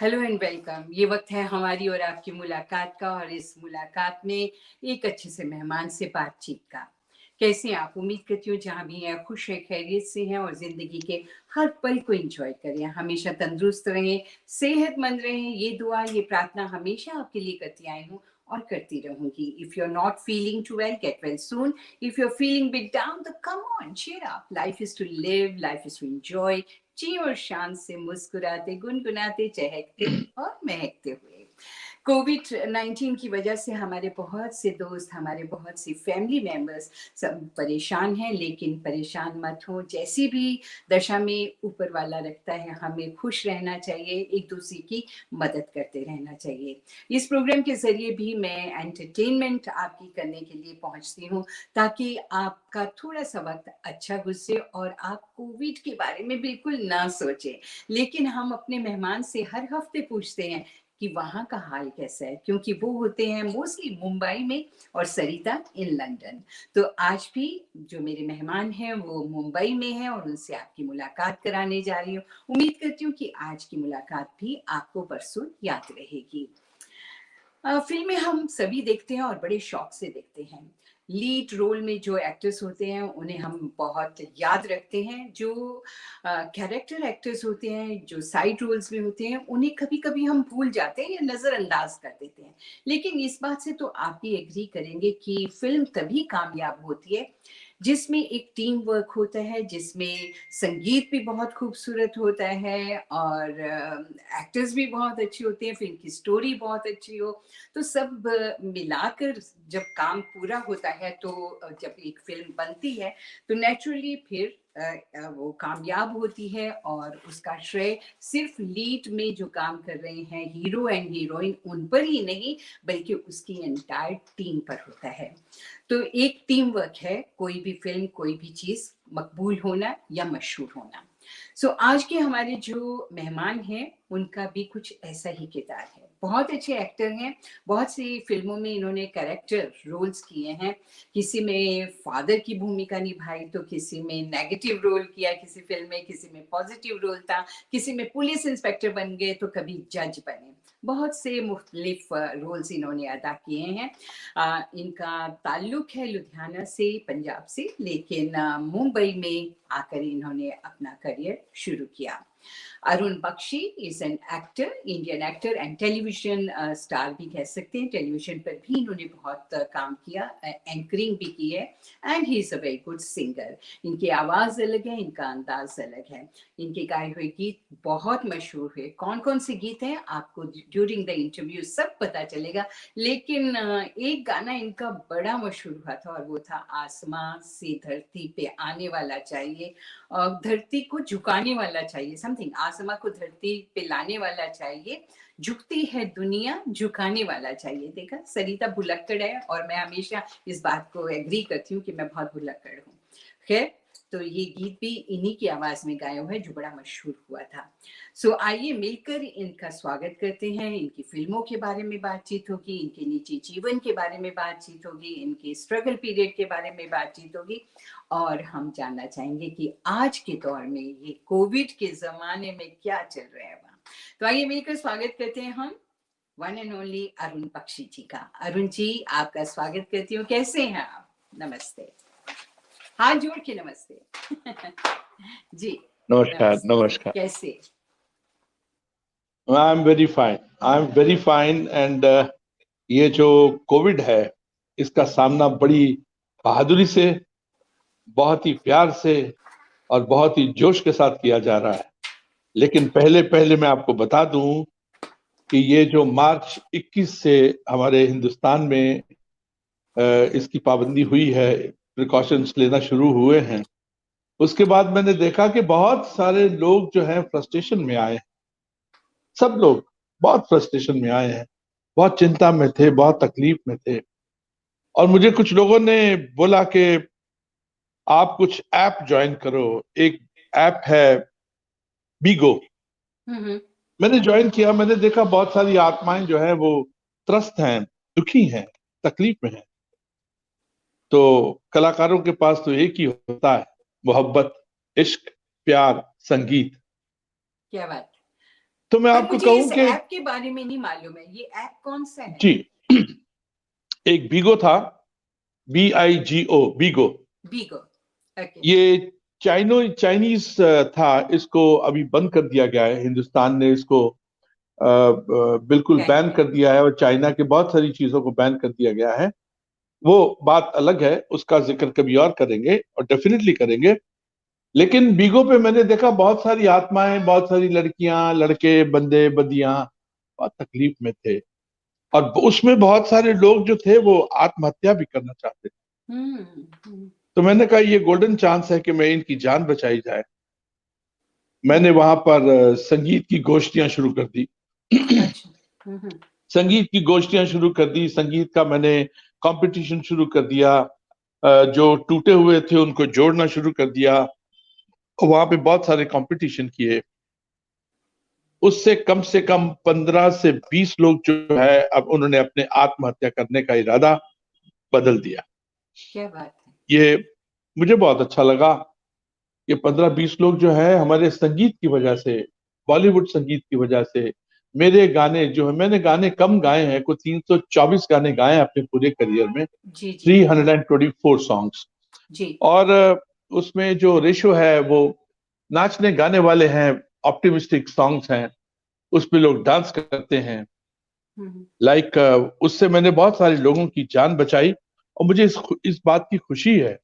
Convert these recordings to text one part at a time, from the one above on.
Hello and welcome. ये वक्त है हमारी और आपकी मुलाकात का, और इस मुलाकात में एक अच्छे से मेहमान से बातचीत का। कैसे हैं आप? उम्मीद करती हूँ जहाँ भी हैं खुश हैं, खैरियत से हैं और ज़िंदगी के हर पल को एंजॉय करें। हमेशा तंदुरुस्त रहें, सेहतमंद रहें, ये दुआ, ये प्रार्थना हमेशा आपके लिए करती आई हूँ और करती रहूंगी। If you are not feeling too well, get well soon. If you are feeling bit down, तो come on, cheer up. Life is to live, life is to enjoy. जी, और शान से मुस्कुराते, गुनगुनाते, चहकते और महकते हुए। कोविड 19 की वजह से हमारे बहुत से दोस्त, हमारे बहुत सी फैमिली मेंबर्स सब परेशान हैं, लेकिन परेशान मत हो। जैसी भी दशा में ऊपर वाला रखता है, हमें खुश रहना चाहिए, एक दूसरे की मदद करते रहना चाहिए। इस प्रोग्राम के ज़रिए भी मैं एंटरटेनमेंट आपकी करने के लिए पहुंचती हूँ, ताकि आपका थोड़ा-सा वक़्त अच्छा गुज़रे और आप कोविड के बारे में बिल्कुल ना सोचें। लेकिन हम अपने मेहमान से हर हफ़्ते पूछते हैं कि वहाँ का हाल कैसा है? क्योंकि वो होते हैं मोस्टली मुंबई में और सरिता इन लंदन। तो आज भी जो मेरे मेहमान हैं वो मुंबई में हैं और उनसे आपकी मुलाकात कराने जा रही हूँ। उम्मीद करती हूँ कि आज की मुलाकात भी आपको बरसों याद रहेगी। फ़िल्में हम सभी देखते हैं और बड़े शौक से देखते हैं। लीड रोल में जो एक्टर्स होते हैं उन्हें हम बहुत याद रखते हैं। जो कैरेक्टर एक्टर्स होते हैं, जो साइड रोल्स में होते हैं, उन्हें कभी-कभी हम भूल जाते हैं या नज़रअंदाज कर देते हैं। लेकिन इस बात से तो आप भी एग्री करेंगे कि फ़िल्म तभी कामयाब होती है जिसमें एक टीम वर्क होता है, जिसमें संगीत भी बहुत खूबसूरत होता है और एक्टर्स भी बहुत अच्छे होते हैं, फ़िल्म की स्टोरी बहुत अच्छी हो। तो सब मिलाकर जब काम पूरा होता है, तो जब एक फ़िल्म बनती है, तो नेचुरली फिर वो कामयाब होती है और उसका श्रेय सिर्फ़ लीड में जो काम कर रहे हैं हीरो एंड हीरोइन, उन पर ही नहीं, बल्कि उसकी एंटायर टीम पर होता है। तो एक टीम वर्क है, कोई भी फ़िल्म, कोई भी चीज़ मकबूल होना या मशहूर होना। आज के हमारे जो मेहमान हैं, उनका भी कुछ ऐसा ही किरदार है। बहुत अच्छे एक्टर हैं, बहुत सी फ़िल्मों में इन्होंने कैरेक्टर रोल्स किए हैं। किसी में फ़ादर की भूमिका निभाई, तो किसी में नेगेटिव रोल किया किसी फ़िल्म में, किसी में पॉज़िटिव रोल था, किसी में पुलिस इंस्पेक्टर बन गए, तो कभी जज बने। बहुत से मुख्तलिफ रोल्स इन्होंने अदा किए हैं। इनका ताल्लुक है लुधियाना से, पंजाब से, लेकिन मुंबई में आकर इन्होंने अपना करियर शुरू किया। Arun Bakshi is an actor, Indian actor and television star भी कह सकते हैं। टेलीविजन पर भी इन्होंने बहुत काम किया, एंकरिंग भी की है, and he is a very good singer. इनकी आवाज़ अलग है, इनका अंदाज अलग है। इनके गाए हुए गीत बहुत मशहूर हुए। कौन-कौन से गीत हैं आपको ड्यूरिंग द इंटरव्यू सब पता चलेगा, लेकिन एक गाना इनका बड़ा मशहूर हुआ था और वो था आसमां से धरती पे आने वाला चाहिए, धरती को झुकाने वाला चाहिए, समथिंग आसमां को धरती पे लाने वाला चाहिए, झुकती है दुनिया झुकाने वाला चाहिए। देखा, सरिता भुलक्कड़ है और मैं हमेशा इस बात को एग्री करती हूँ कि मैं बहुत भुलक्कड़ हूँ। खैर, तो ये गीत भी इन्हीं की आवाज में गाया हुआ है जो बड़ा मशहूर हुआ था। आइए मिलकर इनका स्वागत करते हैं। इनकी फिल्मों के बारे में बातचीत होगी, इनके निजी जीवन के बारे में बातचीत होगी, इनके स्ट्रगल पीरियड के बारे में बातचीत होगी, और हम जानना चाहेंगे कि आज के दौर में, ये कोविड के ज़माने में क्या चल रहा है वहाँ। तो आइए मिलकर स्वागत करते हैं हम one and only Arun Bakshi ji का। अरुण जी, आपका स्वागत करती हूँ। कैसे हैं आप? नमस्ते। हाथ जोड़ के नमस्ते। जी, नमस्कार नमस्ते। नमस्कार। कैसे? I am very fine, I am very fine and ये जो कोविड है इसका सामना बड़ी बहादुरी से, बहुत ही प्यार से और बहुत ही जोश के साथ किया जा रहा है। लेकिन पहले पहले मैं आपको बता दूं कि ये जो मार्च 21 से हमारे हिंदुस्तान में इसकी पाबंदी हुई है, प्रिकॉशंस लेना शुरू हुए हैं, उसके बाद मैंने देखा कि बहुत सारे लोग जो हैं फ्रस्ट्रेशन में आए हैं। सब लोग बहुत फ्रस्ट्रेशन में आए हैं, बहुत चिंता में थे, बहुत तकलीफ में थे। और मुझे कुछ लोगों ने बोला कि आप कुछ ऐप ज्वाइन करो। एक ऐप है बीगो, हम्म। मैंने ज्वाइन किया। मैंने देखा बहुत सारी आत्माएं जो है वो त्रस्त हैं, दुखी हैं, तकलीफ में हैं। तो कलाकारों के पास तो एक ही होता है, मोहब्बत, इश्क, प्यार, संगीत। क्या बात। तो मैं पर आपको मुझे कहूं इस कि ऐप के बारे में नहीं मालूम है, ये ऐप कौन सा है? जी, एक बीगो था, BIGO, बीगो। बीगो। ओके। ये चाइनीज था, इसको अभी बंद कर दिया गया है। हिंदुस्तान ने इसको बिल्कुल बैन बैन कर कर दिया है, और चाइना के बहुत सारी चीजों को बैन कर दिया गया है। वो बात अलग है, उसका जिक्र कभी और करेंगे, और डेफिनेटली करेंगे। लेकिन बीगो पे मैंने देखा बहुत सारी आत्माएं, बहुत सारी लड़कियां, लड़के, बंदे, बदियां बहुत तकलीफ में थे, और उसमें बहुत सारे लोग जो थे वो आत्महत्या भी करना चाहते थे। हम्म। तो मैंने कहा ये गोल्डन चांस है कि मैं इनकी जान बचाई जाए। मैंने हम्म। वहां पर संगीत की गोष्ठियां शुरू कर दी। अच्छा। हम्म। संगीत की गोष्ठियां शुरू कर दी, संगीत का मैंने कंपटीशन शुरू कर दिया। जो टूटे हुए थे उनको जोड़ना शुरू कर दिया, और वहां पे बहुत सारे कंपटीशन किए। उससे कम से कम 15 से 20 लोग जो है, अब उन्होंने अपने आत्महत्या करने का इरादा बदल दिया। क्या बात है। ये मुझे बहुत अच्छा लगा। ये 15-20 लोग जो है हमारे संगीत की वजह से, बॉलीवुड संगीत की वजह से, मेरे गाने जो है, मैंने गाने कम गाए हैं, कोई 324 गाने गाए हैं अपने पूरे करियर में, जी जी 324 सॉन्ग्स। जी। और उसमें जो रेशो है वो नाचने गाने वाले हैं, ऑप्टिमिस्टिक सॉन्ग्स हैं, उस पे लोग डांस करते हैं। हम्म। लाइक उससे मैंने बहुत सारे लोगों की जान बचाई, और मुझे इस बात की खुशी है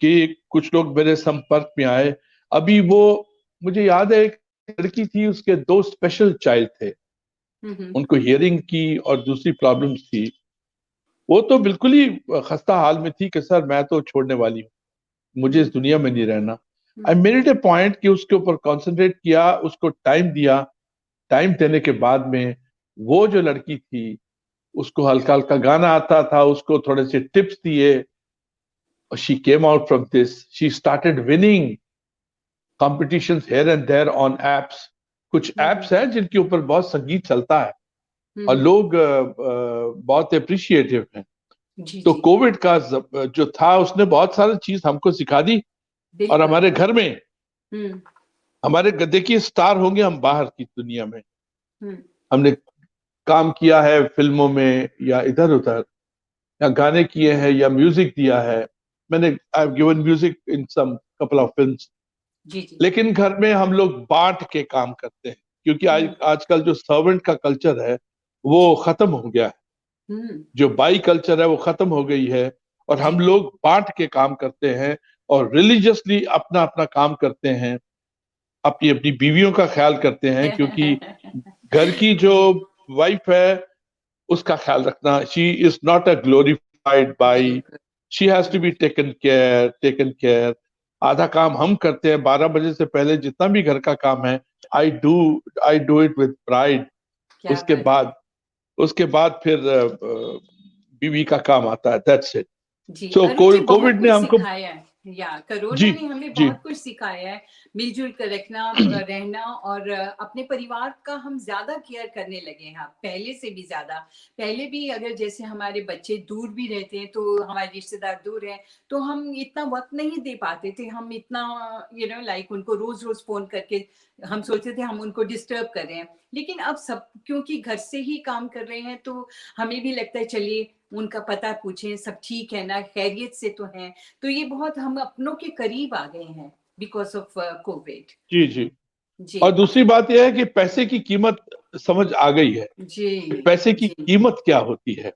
कि कुछ लोग मेरे संपर्क में आए। अभी वो, मुझे याद है, एक लड़की थी, उसके 2 स्पेशल चाइल्ड थे, हम्म। उनको हियरिंग की और दूसरी प्रॉब्लम्स थी। वो तो बिल्कुल ही खस्ता हाल में थी कि सर मैं तो छोड़ने वाली हूँ, मुझे इस हम्म। दुनिया में नहीं रहना। आई हम्म। मेड इट ए पॉइंट कि उसके ऊपर कंसंट्रेट किया, उसको टाइम दिया। टाइम देने के बाद में वो जो लड़की थी, उसको हल्का हल्का गाना आता था, उसको थोड़े से टिप्स दिए, और she came out from this, she started winning competitions here and there on apps. कुछ हम्म। एप्स हैं जिनके ऊपर बहुत संगीत चलता है, और हम्म। लोग बहुत अप्रिशिएटिव हैं। जी तो जी। कोविड का जो था, उसने बहुत सारी चीज हमको सिखा दी। और बिल्कुल। हमारे घर में, हम्म। देखिए, स्टार होंगे हम बाहर की दुनिया में, हम्म। हमने काम किया है फिल्मों में या इधर उधर, या गाने किए हैं या म्यूजिक दिया है। मैंने I have given music in some couple of films. जी जी। लेकिन घर में हम लोग बांट के काम करते हैं, क्योंकि हम्म। आजकल जो सर्वेंट का कल्चर है वो जी। खत्म हो गया है। हम्म। जो बाई कल्चर है वो खत्म हो गई है, और हम जी। लोग बांट के काम करते हैं, और रिलीजियसली अपना अपना काम करते हैं, अपनी अपनी बीवियों का ख्याल करते हैं, क्योंकि घर की जो जी। वाइफ है उसका ख्याल रखना, she is not a glorified bai, बिल्कुल। She has to hmm. Be taken care. आधा काम हम करते हैं 12 बजे से पहले, जितना भी घर का काम है, I do I do it with pride. क्या उसके बात है। बाद उसके बाद फिर बीवी का काम आता है, दैट्स इट। जी, सो अरुण जी बहुत कोविड ने कुछ हमको, सिखाया है, या कोरोना जी, ने हमें जी, बहुत कुछ सिखाया है। मिलजुल कर रखना, रहना, और अपने परिवार का हम ज़्यादा केयर करने लगे हैं अब, पहले से भी ज़्यादा। पहले भी अगर जैसे हमारे बच्चे दूर भी रहते हैं, तो हमारे रिश्तेदार दूर हैं, तो हम इतना वक़्त नहीं दे पाते थे। हम इतना लाइक उनको रोज़-रोज़ फ़ोन करके हम सोचते थे हम उनको डिस्टर्ब कर रहे हैं। लेकिन अब सब क्योंकि घर से ही काम कर रहे हैं, तो हमें भी लगता है चलिए उनका पता पूछें, सब ठीक है ना, खैरियत से तो हैं। तो ये बहुत हम अपनों के करीब आ गए हैं बिकॉज़ ऑफ कोविड। जी, जी। जी, और दूसरी बात यह है कि पैसे की कीमत समझ आ गई है, जी, कि पैसे की जी, कीमत क्या होती है।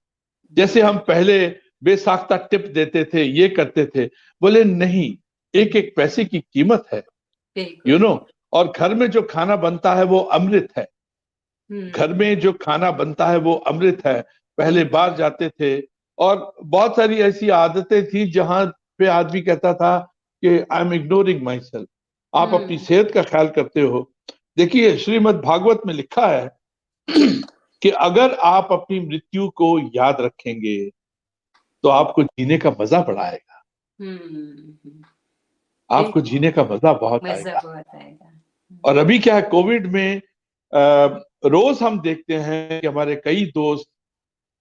जैसे हम बिल्कुल, पहले बेसाख्ता टिप देते थे, ये करते थे, बोले नहीं, एक एक पैसे की कीमत है, बिल्कुल, यू नो। बिल्कुल। और घर में जो खाना बनता है वो अमृत है। घर हुँ, में जो खाना बनता है वो अमृत है। पहले बिल्कुल। बाहर जाते थे, और बहुत सारी ऐसी आदतें थी जहां पे आदमी कहता था कि I am ignoring my self. आप अपनी हुँ, सेहत का ख्याल करते हो। देखिए, श्रीमद् भागवत में लिखा है जी। कि अगर आप अपनी मृत्यु को याद रखेंगे तो आपको जीने का मजा बड़ा आएगा। हुँ, हुँ, आपको बिल्कुल, जीने का मजा बहुत मज़ा आएगा। बहुत आएगा। और अभी क्या है, कोविड में रोज हम देखते हैं कि हमारे कई दोस्त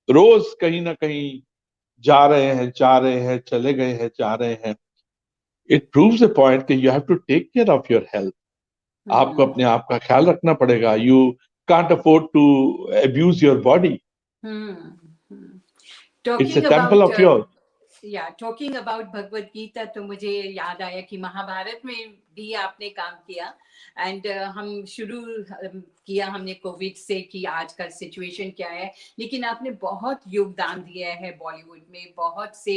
रोज कहीं ना कहीं जा रहे हैं, चले गए हैं, जा रहे हैं। इट प्रूव्स अ पॉइंट कि you have to take care of your health. आपको अपने आप का ख्याल रखना पड़ेगा. You can't afford to abuse your body. It's a talking temple about of your. या टॉकिंग अबाउट भगवत गीता, तो मुझे याद आया कि महाभारत में भी आपने काम किया. एंड हम शुरू किया हमने कोविड से कि आज का सिचुएशन क्या है, लेकिन आपने बहुत योगदान दिया है बॉलीवुड में. बहुत से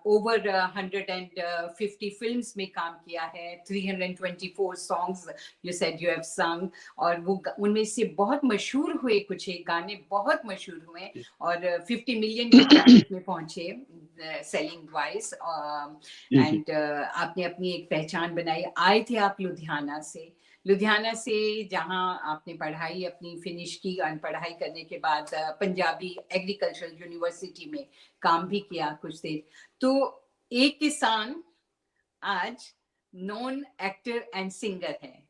ओवर 150 फिल्म्स में काम किया है. 324 songs you said you have संग. और वो उनमें से बहुत मशहूर हुए, कुछ एक गाने बहुत मशहूर हुए और 50 मिलियन के टारगेट में पहुंचे सेलिंग वाइज. एंड आपने अपनी एक पहचान बनाई. आए थे आप लुधियाना से जहां आपने पढ़ाई अपनी फिनिश की. पढ़ाई करने के बाद पंजाबी एग्रीकल्चरल यूनिवर्सिटी में काम भी किया कुछ देर. तो एक किसान आज नॉन एक्टर एंड सिंगर है.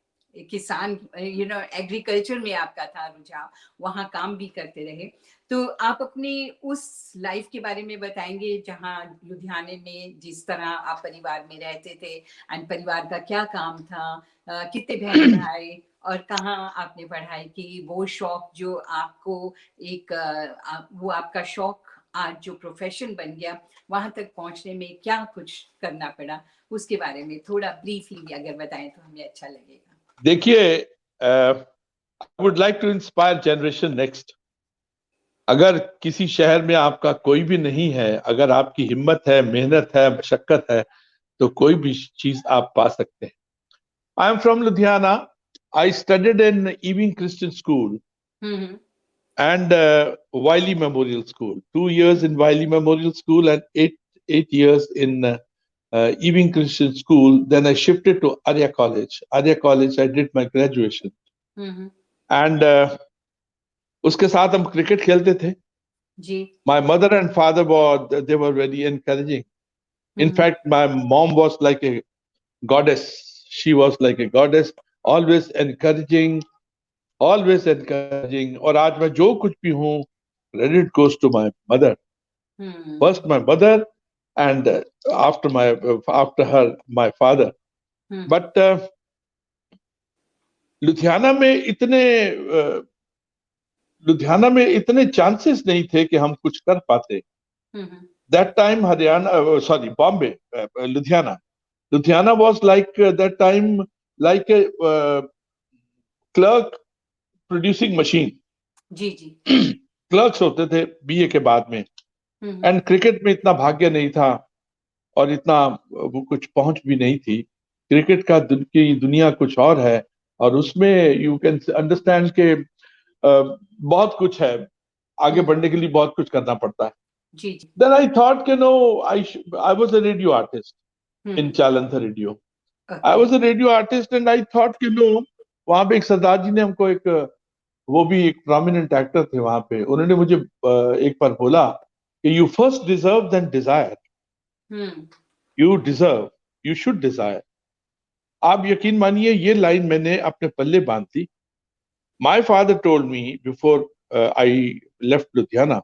किसान एग्रीकल्चर में आपका था रुझाव, वहां काम भी करते रहे. तो आप अपने उस लाइफ के बारे में बताएंगे जहां लुधियाने में जिस तरह आप परिवार में रहते थे एंड परिवार का क्या काम था, कितने बहन भाई और कहाँ आपने पढ़ाई की. वो शौक जो आपको एक वो आपका शौक आज जो प्रोफेशन बन गया, वहां तक पहुंचने में क्या कुछ करना पड़ा, उसके बारे में थोड़ा ब्रीफली अगर बताएं तो हमें अच्छा लगेगा. देखिए, I would like to inspire generation next. अगर किसी शहर में आपका कोई भी नहीं है, अगर आपकी हिम्मत है, मेहनत है, मशक्कत है, तो कोई भी चीज आप पा सकते हैं. I am from Ludhiana. I studied in Ewing Christian school and Wiley Memorial School. 2 years in Wiley Memorial School and eight years in Ewing Christian School. Then I shifted to Arya College. Arya College, I did my graduation. And उसके साथ हम cricket खेलते थे. जी. My mother and father they were very encouraging. In fact, my mom was like a goddess. She was like a goddess, always encouraging. और आज मैं जो कुछ भी हूँ, credit goes to my mother. First my mother and after her my father. But Ludhiana में इतने chances नहीं थे कि हम कुछ कर पाते. That time Bombay, Ludhiana was like that time like a clerk producing machine. जी जी. क्लर्क्स होते थे बीए के बाद में. एंड क्रिकेट में इतना भाग्य नहीं था और इतना वो कुछ पहुंच भी नहीं थी. क्रिकेट की दुनिया कुछ और है और उसमें यू कैन अंडरस्टैंड के बहुत कुछ है. आगे बढ़ने के लिए बहुत कुछ करना पड़ता है. जी जी. देन आई थॉट के no I was a radio artist in Jalandhar radio. I was a radio artist and I thought के नो. वहां पे एक सरदार जी ने हमको वो भी एक प्रोमिनेंट एक्टर थे वहां पे. उन्होंने मुझे एक बार बोला कि you first deserve then desire. You deserve, you should desire. आप यकीन मानिए ये लाइन मैंने अपने पल्ले बांध दी. My father told me before I left Ludhiana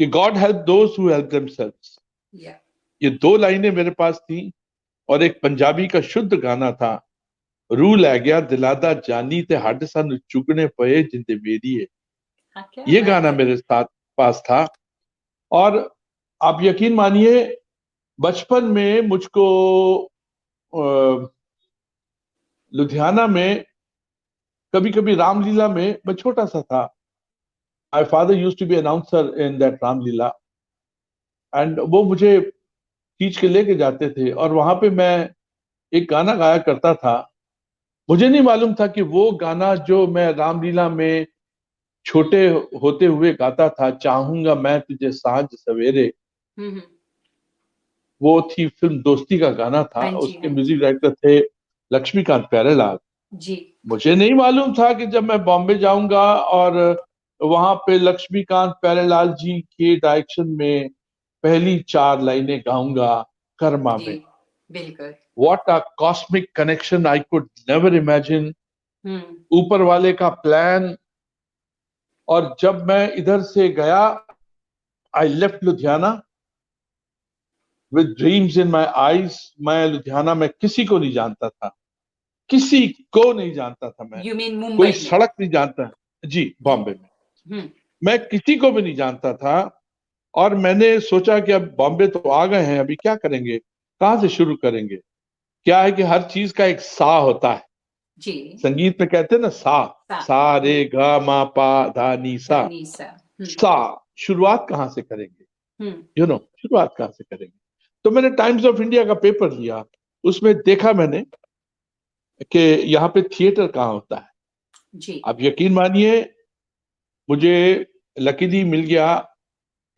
कि God help those who help themselves. ये दो लाइनें मेरे पास थी और एक पंजाबी का शुद्ध गाना था, रू लै गया दिलादा जानी ते हड्ड सन चुगने पए जिंदे मेरी है. ये गाना मेरे साथ पास था. और आप यकीन मानिए बचपन में मुझको लुधियाना में कभी कभी रामलीला में, मैं छोटा सा था, my father used to be announcer in that Ramlila and वो मुझे खींच के लेके जाते थे और वहां पे मैं एक गाना गाया करता था. मुझे नहीं मालूम था कि वो गाना जो मैं रामलीला में छोटे होते हुए गाता था, चाहूंगा मैं तुझे सांझ सवेरे, वो थी फिल्म दोस्ती का गाना था. उसके म्यूजिक डायरेक्टर थे लक्ष्मीकांत प्यारेलाल जी. मुझे नहीं मालूम था कि जब मैं बॉम्बे जाऊंगा और वहां पे लक्ष्मीकांत प्यारेलाल जी के डायरेक्शन में पहली 4 लाइनें गाऊंगा कर्मा में. बिल्कुल. What a cosmic connection, I could never imagine. ऊपर वाले का प्लान. और जब मैं इधर से गया, I left Ludhiana with dreams in my eyes. मैं लुधियाना में किसी को नहीं जानता था. किसी को नहीं जानता था मैं, यू मीन मुंबई कोई में? सड़क नहीं जानता जी, बॉम्बे में मैं किसी को भी नहीं जानता था। और मैंने सोचा कि अब बॉम्बे तो आ गए हैं, अभी क्या करेंगे, कहाँ से शुरू करेंगे। क्या है कि हर चीज का एक सा होता है, जी। संगीत में कहते हैं ना सा, सा रे गा मा पा धा नी सा, नीसा। सा शुरुआत कहाँ से करेंगे, हम्म। शुरुआत कहाँ से करेंगे। तो मैंने टाइम्स ऑफ इंडिया का पेपर लिया, उसमें देखा मैंने कि यहाँ पे थिएटर कहाँ होता है। जी। आप यकीन मानिए, मुझे लकीली मिल गया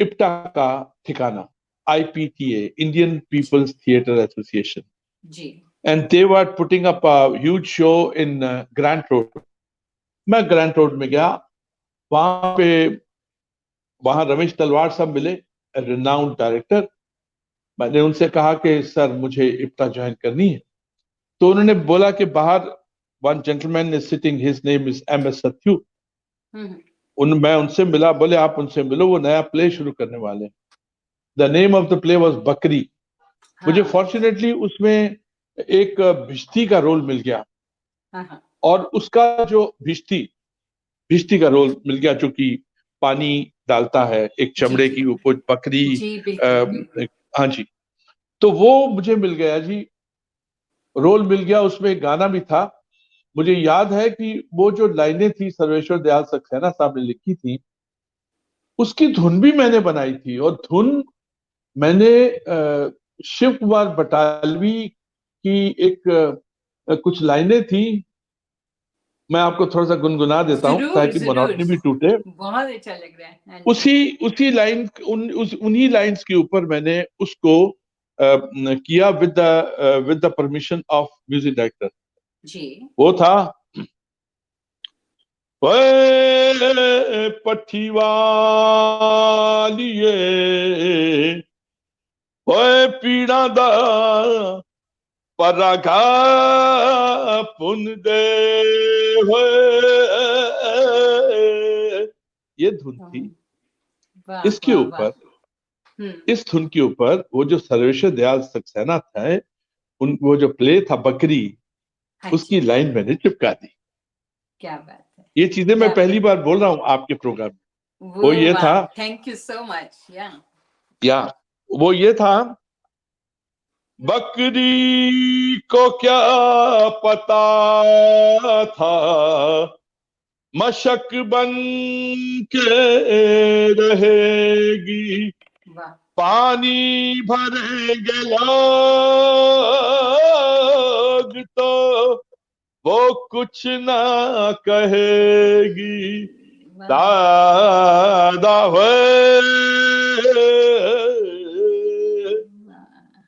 इप्टा का ठिकाना, IPTA, Indian people's theatre association, जी। And they were putting up a huge show in Grant Road. मैं ग्रैंड रोड में गया, वहां पे वहां रमेश तलवार साहब मिले, रिनाउंड डायरेक्टर। मैंने उनसे कहा कि सर मुझे इप्टा ज्वाइन करनी है। तो उन्होंने बोला कि बाहर one gentleman is sitting, his name is MS Sathyu. मैं उनसे मिला, बोले आप उनसे मिलो, वो नया प्ले शुरू करने वाले हैं। The name of the play was बकरी। मुझे फॉर्चुनेटली उसमें एक भिश्ती का रोल मिल गया, और उसका जो भिश्ती का रोल मिल गया, जो कि पानी डालता है एक चमड़े की ऊपर बकरी। जी बिल्कुल। हाँ जी, तो वो मुझे मिल गया जी, रोल मिल गया, उसमें एक गाना भी था। मुझे याद है कि वो जो लाइनें थी सर्वेश्वर दयाल सक्सेना साहब ने लिखी थी, उसकी धुन भी मैंने बनाई थी। और धुन मैंने शिव कुमार बटालवी की एक कुछ लाइनें थी, मैं आपको थोड़ा सा गुनगुना देता हूं जरूर ताकि जरूर, मोनोटनी भी टूटे। बहुत अच्छा लग रहा है। हाँ जी। उसी लाइन उन्हीं लाइंस के ऊपर मैंने उसको किया with the permission of music director. जी। वो था, ओए पट्टी वालिए, ओए पीड़ा दा परागा पुन दे, होए। ये धुन थी। वाह इसके वाह वाह। ऊपर, इस धुन के ऊपर वो जो सर्वेश्वर दयाल सक्सेना था, वो जो प्ले था बकरी, हाँ उसकी जी। लाइन मैंने चिपका दी। क्या बात है। ये चीजें मैं क्या पहली बार बोल रहा हूँ आपके प्रोग्राम में। वो वो ये वाह, था, थैंक यू सो मच। या वो ये था, बकरी को क्या पता था, मशक बन के रहेगी, वाह। पानी भरेंगे लोग तो वो कुछ ना कहेगी, दादा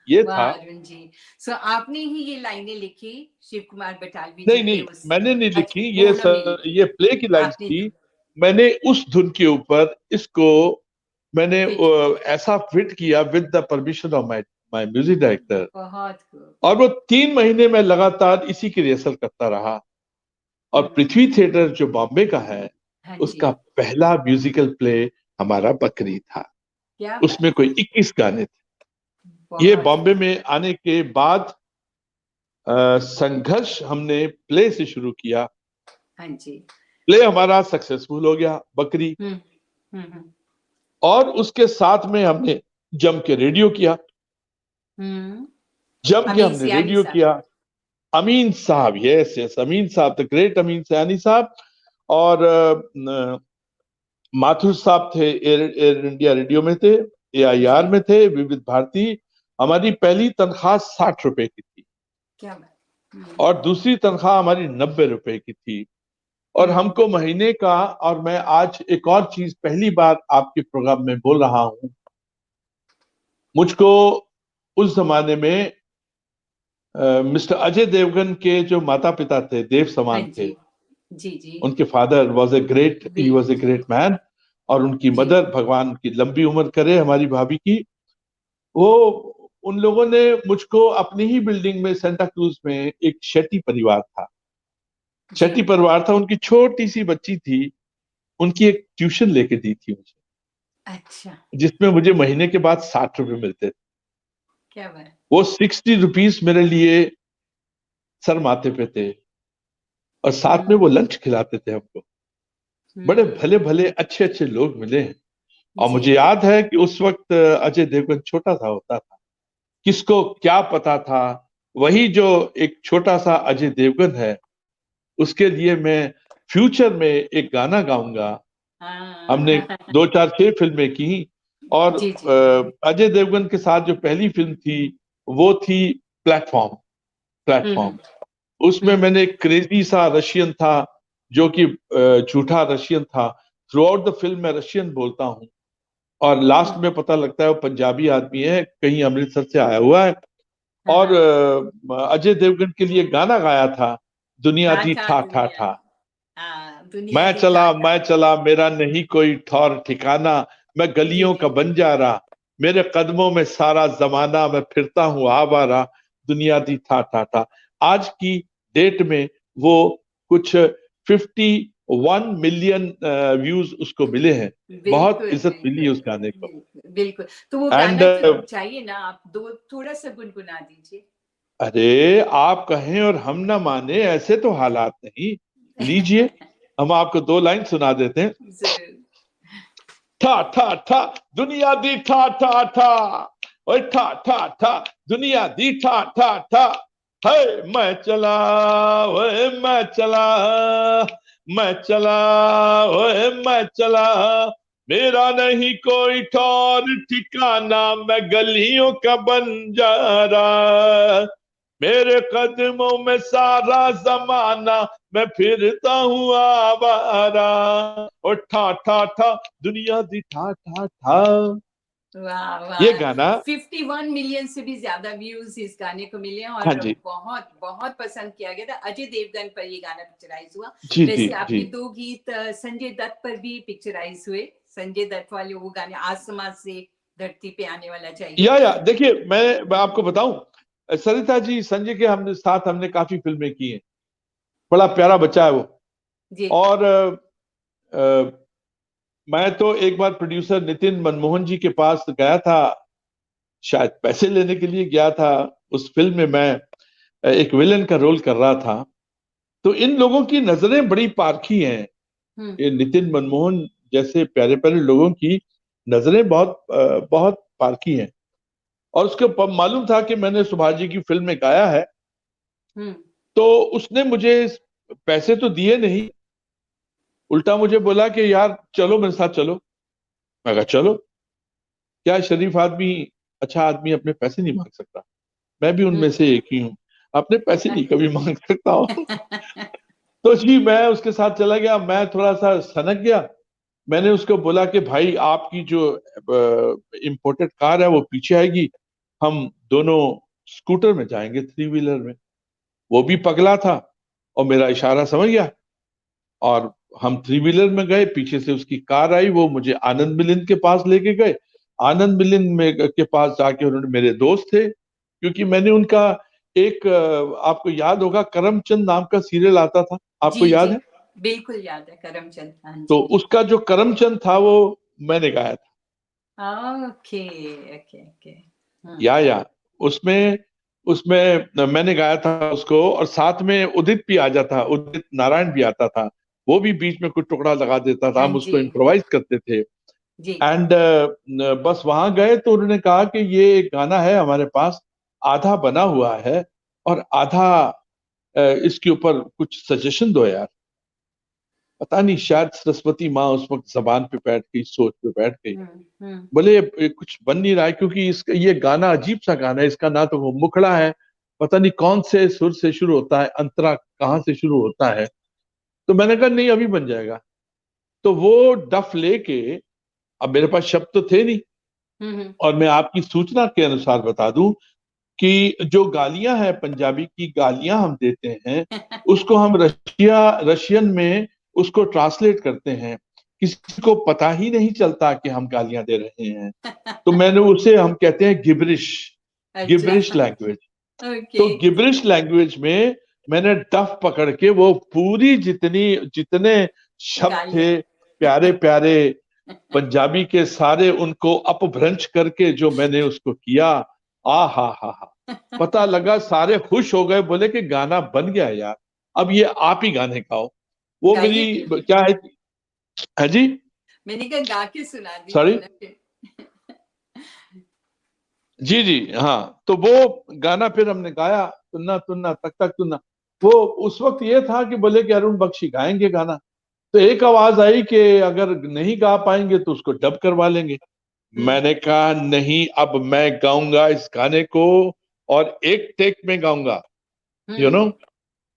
ये वाह था। अरुण जी। सो आपने ही ये लाइनें लिखी शिव कुमार बटालवी जी नहीं के नहीं, उस? मैंने नहीं अच्छा, लिखी, वो उन्होंने लिखी। ये प्ले की लाइंस आपने थी। मैंने उस धुन के ऊपर इसको मैंने फिट। ऐसा फिट किया with the permission of my my music director. बहुत खूब। और वो 3 महीने में लगातार इसी की रिहर्सल करता रहा। और पृथ्वी थिएटर जो बॉम्बे का है, हाँ जी। उसका पहला म्यूजिकल प्ले हमारा बकरी था। क्या उसमें बात। कोई 21 गाने थे। ये बहुत बॉम्बे में आने के बाद संघर्ष हमने प्ले से शुरू किया। हाँ जी। प्ले हमारा सक्सेसफुल हो गया, बकरी। हम्म। और उसके साथ में हमने जम के रेडियो किया, जम के अमीन हमने सियानी रेडियो साहब। किया। अमीन साहब, यस यस, अमीन साहब, द ग्रेट अमीन सयानी साहब। और माथुर साहब थे, एयर इंडिया रेडियो में थे, AIR में थे, विविध भारती। हमारी पहली तनख्वाह 60 रुपए की थी, क्या बात। और दूसरी तनख्वाह हमारी 90 रुपए की थी। और हमको महीने का, और मैं आज एक और चीज पहली बार आपके प्रोग्राम में बोल रहा हूं, मुझको उस जमाने में मिस्टर अजय देवगन के जो माता पिता थे, देव हाँ समान थे। जी। जी जी। उनके father was a great, he was a great man. और उनकी जी। मदर, भगवान की लंबी उम्र करे हमारी भाभी की, वो, उन लोगों ने मुझको अपनी ही बिल्डिंग में सेंटा क्रूज में, एक शेट्टी परिवार था, शेट्टी परिवार था, उनकी छोटी सी बच्ची थी, उनकी एक ट्यूशन लेके दी थी मुझे, अच्छा। जिसमें मुझे महीने के बाद 60 रुपए मिलते थे। क्या बात। वो 60 रुपीज मेरे लिए सर माथे पे थे, और साथ में वो लंच खिलाते थे हमको। बड़े भले भले अच्छे अच्छे लोग मिले हैं। और जी मुझे याद है कि उस वक्त अजय देवगन छोटा सा होता था, किसको क्या पता था। वही जो एक छोटा सा अजय देवगन है, उसके लिए मैं फ्यूचर में एक गाना गाऊंगा। हमने हाँ 2 4 6 फिल्में की, और जी जी अजय देवगन के साथ जो पहली फिल्म थी वो थी प्लेटफॉर्म। प्लेटफॉर्म, हम्म उसमें मैंने एक क्रेजी सा रशियन था, जो कि झूठा रशियन था। थ्रू आउट द फिल्म मैं रशियन बोलता हूँ, और लास्ट में पता लगता है वो पंजाबी आदमी है, कहीं अमृतसर से आया हुआ है। हाँ और हाँ अजय देवगन के लिए गाना गाया था, दुनिया दी था ठा ठा दुनिया ठा। हाँ दुनिया दी था मैं चला मेरा नहीं कोई ठौर ठिकाना, मैं जी गलियों का जी बंजारा, मेरे कदमों में सारा जमाना, मैं फिरता हूँ आवारा, दुनिया दी ठा ठा ठा। आज की डेट में वो कुछ 51 मिलियन व्यूज उसको मिले हैं। बहुत बिल्कुल इज्जत मिली है बिल्कुल उस गाने को। बिल्कुल बिल्कुल। तो वो एंड गाना तो चाहिए ना, आप दो थोड़ा सा गुनगुना दीजिए। अरे आप कहें और हम ना माने, ऐसे तो हालात नहीं। लीजिए, हम आपको 2 लाइन सुना देते हैं। जरूर। ठा ठा ठा, दुनिया दी ठा ठा ठा, ओए ठा ठा ठा, दुनिया दी ठा ठा ठा। है मैं चला, ओए मैं चला, मैं चला, ओए मैं चला, मेरा नहीं कोई ठौर ठिकाना, मैं गलियों का बंजारा, मेरे कदमों में सारा जमाना, मैं फिरता हूँ आवारा, और ठा ठा ठा, दुनिया दी ठा ठा ठा। वाह ये वाह। गाना, 51 मिलियन से भी ज्यादा व्यूज इस गाने को मिले हैं हाँ और जी, बहुत बहुत पसंद किया गया था। अजय देवगन पर ये गाना पिक्चराइज हुआ। जी जी वैसे जी। आपके दो गीत संजय दत्त पर भी पिक्चराइज हुए। संजय दत्त वाले वो गाने, आसमां से धरती पे आने वाला चाहिए। या देखिए, मैं आपको बताऊं, सरिता जी संजय के हमने साथ हमने काफी फिल्में की हैं। बड़ा प्यारा बच्चा है वो। जी और मैं तो एक बार प्रोड्यूसर नितिन मनमोहन जी के पास गया था, शायद पैसे लेने के लिए गया था। उस फिल्म में मैं एक विलन का रोल कर रहा था। तो इन लोगों की नजरें बड़ी पारखी हैं। हम्म ये नितिन मनमोहन जैसे प्यारे प्यारे लोगों की नजरें बहुत पारखी हैं। और उसको मालूम था कि मैंने सुभाष जी की फिल्म में गाया है। हम्म तो उसने मुझे पैसे तो दिए नहीं, उल्टा मुझे बोला कि यार चलो मेरे साथ चलो। मैं कहा चलो, क्या शरीफ आदमी, अच्छा आदमी अपने पैसे नहीं मांग सकता? मैं भी उनमें हम्म से एक ही हूँ, अपने पैसे नहीं कभी मांग सकता हूँ। तो जी मैं उसके साथ चला गया, मैं थोड़ा सा सनक गया। मैंने उसको बोला कि भाई आपकी जो इम्पोर्टेड कार है वो पीछे आएगी, हम दोनों स्कूटर में जाएंगे, 3 व्हीलर में। वो भी पगला था और मेरा इशारा समझ गया, और हम 3 व्हीलर में गए। पीछे से उसकी कार आई, वो मुझे आनंद मिलिंद के पास लेके गए। आनंद मिलिंद में के पास जाके, उन्होंने, मेरे दोस्त थे क्योंकि मैंने उनका एक आपको याद होगा करमचंद नाम का सीरियल आता था, जी आपको याद जी है? बिल्कुल याद है, करमचंद, हाँ तो जी। उसका जो करमचंद था वो मैंने गाया था। Okay okay okay. या उसमें उसमें मैंने गाया था उसको, और साथ में उदित भी आ जाता, उदित नारायण भी आता था। वो भी बीच में कुछ टुकड़ा लगा देता था, हाँ हम जी उसको इम्प्रोवाइज करते थे। जी। एंड बस वहां गए तो उन्होंने कहा कि ये एक गाना है हमारे पास, आधा बना हुआ है और आधा, इसके ऊपर कुछ सजेशन दो यार। पता नहीं, शायद सरस्वती माँ उस वक्त जबान पे बैठ गई, सोच पे बैठ गई। हम्म। बोले ये कुछ बन नहीं रहा है, क्योंकि इसका ये गाना अजीब सा गाना है, इसका ना तो वो मुखड़ा है, पता नहीं कौन से सुर से शुरू होता है, अंतरा कहाँ से शुरू होता है। तो मैंने कहा नहीं, अभी बन जाएगा। तो वो डफ लेके, अब मेरे पास शब्द तो थे नहीं, हम्म और मैं आपकी सूचना के अनुसार बता दूं कि जो गालियां हैं, पंजाबी की गालियां हम देते हैं, उसको हम रशियन में उसको ट्रांसलेट करते हैं। किसी को पता ही नहीं चलता कि हम गालियां दे रहे हैं। तो मैंने उसे, हम कहते हैं गिबरिश, अच्छा। गिबरिश लैंग्वेज। ओके। तो गिबरिश लैंग्वेज में मैंने डफ पकड़ के वो पूरी जितनी जितने शब्द थे गालियाँ। प्यारे प्यारे पंजाबी के, सारे उनको अपभ्रंश करके जो मैंने उसको किया, आ हा हा हा। पता लगा सारे खुश हो गए, बोले कि गाना बन गया यार, अब ये आप ही गाने गाओ। वो गाइए मेरी फिर। क्या है जी, मैंने कहा गा के सुना सॉरी, दीजिए ना फिर। जी जी हाँ, तो वो गाना फिर हमने गाया, तुन्ना तुन्ना तक तक तुन्ना। वो उस वक्त ये था कि बोले कि अरुण बख्शी गाएंगे गाना। तो एक आवाज आई कि अगर नहीं गा पाएंगे तो उसको डब करवा लेंगे। हम्म मैंने कहा नहीं, अब मैं गाऊंगा इस गाने को, और एक टेक में गाऊंगा, यू नो। हम्म,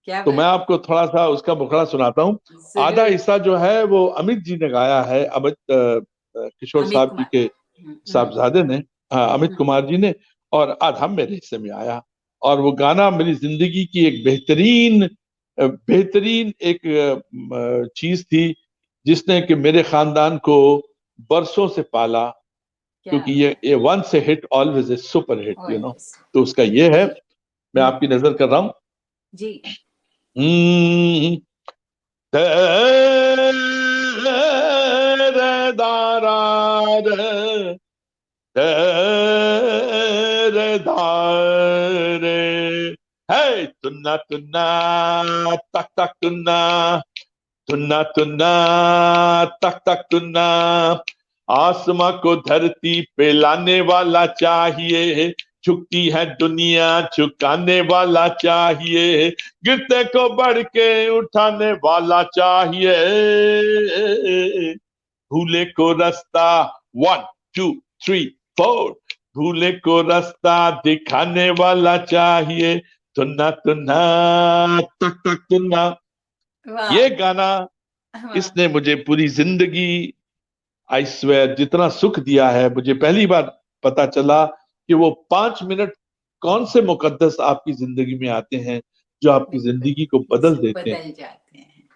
क्या तो मैं बात है। आपको थोड़ा सा उसका मुखड़ा सुनाता हूँ। आधा जरूर। हिस्सा जो है वो अमित जी ने गाया है, अमित किशोर अमित साहब जी कुमार। के हम्म हम्म साहबजादे ने, हाँ, अमित हम्म, कुमार जी ने। और आधा मेरे हिस्से में आया। और वो गाना मेरी जिंदगी की एक बेहतरीन बेहतरीन एक चीज थी, जिसने कि मेरे खानदान को बरसों से पाला। क्या क्योंकि बात ये वन से hit always a super hit, है। तो उसका ये है। मैं हम्म, आपकी नजर कर रहा हूँ। जी। हम्म, तेरे दारा रे, तेरे दारे, है तुन्ना तुन्ना तक तक तुन्ना, तुन्ना तुन्ना तक तक तुन्ना। आसमां को धरती पे लाने वाला चाहिए, झुकती है दुनिया झुकाने वाला चाहिए, गिरते को बढ़ के उठाने वाला चाहिए, भूले को रास्ता, 1 2 3 4, भूले को रास्ता दिखाने वाला चाहिए, तुन्ना तुन्ना तक तक तुन्ना। वाह ये गाना, वाह। इसने मुझे पूरी जिंदगी, आई स्वेयर, जितना सुख दिया है। मुझे पहली बार पता चला कि वो 5 मिनट कौन से मुकद्दस आपकी जिंदगी में आते हैं, जो आपकी बिल्कुल, जिंदगी को बदल देते हैं। बदल जाते हैं।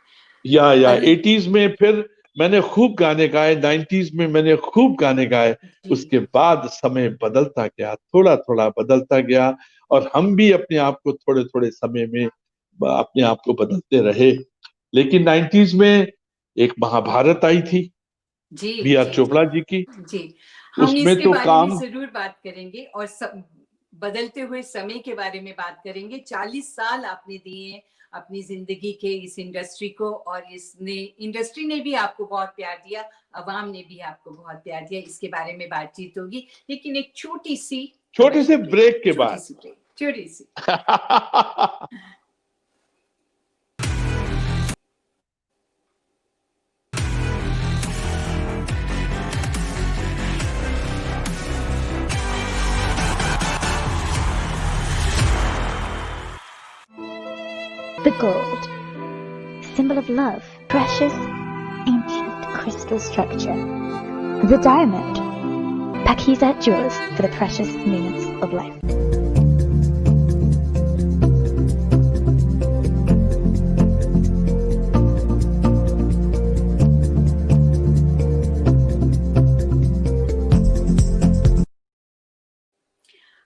या अरुण 80s में फिर मैंने खूब गाने गाए, 90s में मैंने खूब गाने गाए। जी। उसके बाद समय बदलता गया, थोड़ा थोड़ा बदलता गया, और हम भी अपने आप को थोड़े थोड़े समय में अपने आप को बदलते रहे। लेकिन 90s में एक महाभारत आई थी, जी बी आर जी जी चोपड़ा जी की। जी। हम उसमें इसके तो बारे में काम, जरूर बात करेंगे और सब बदलते हुए समय के बारे में बात करेंगे। 40 साल आपने दिए हैं अपनी जिंदगी के इस इंडस्ट्री को, और इसने इंडस्ट्री ने भी आपको बहुत प्यार दिया, अवाम ने भी आपको बहुत प्यार दिया। इसके बारे में बातचीत होगी, लेकिन एक छोटी सी छोटे से कमर्शियल ब्रेक, ब्रेक के छोटी बाद। सी ब्रेक, छोटी सी। The gold, symbol of love, precious, ancient crystal structure. The diamond, Pakizat jewels for the precious moments of life.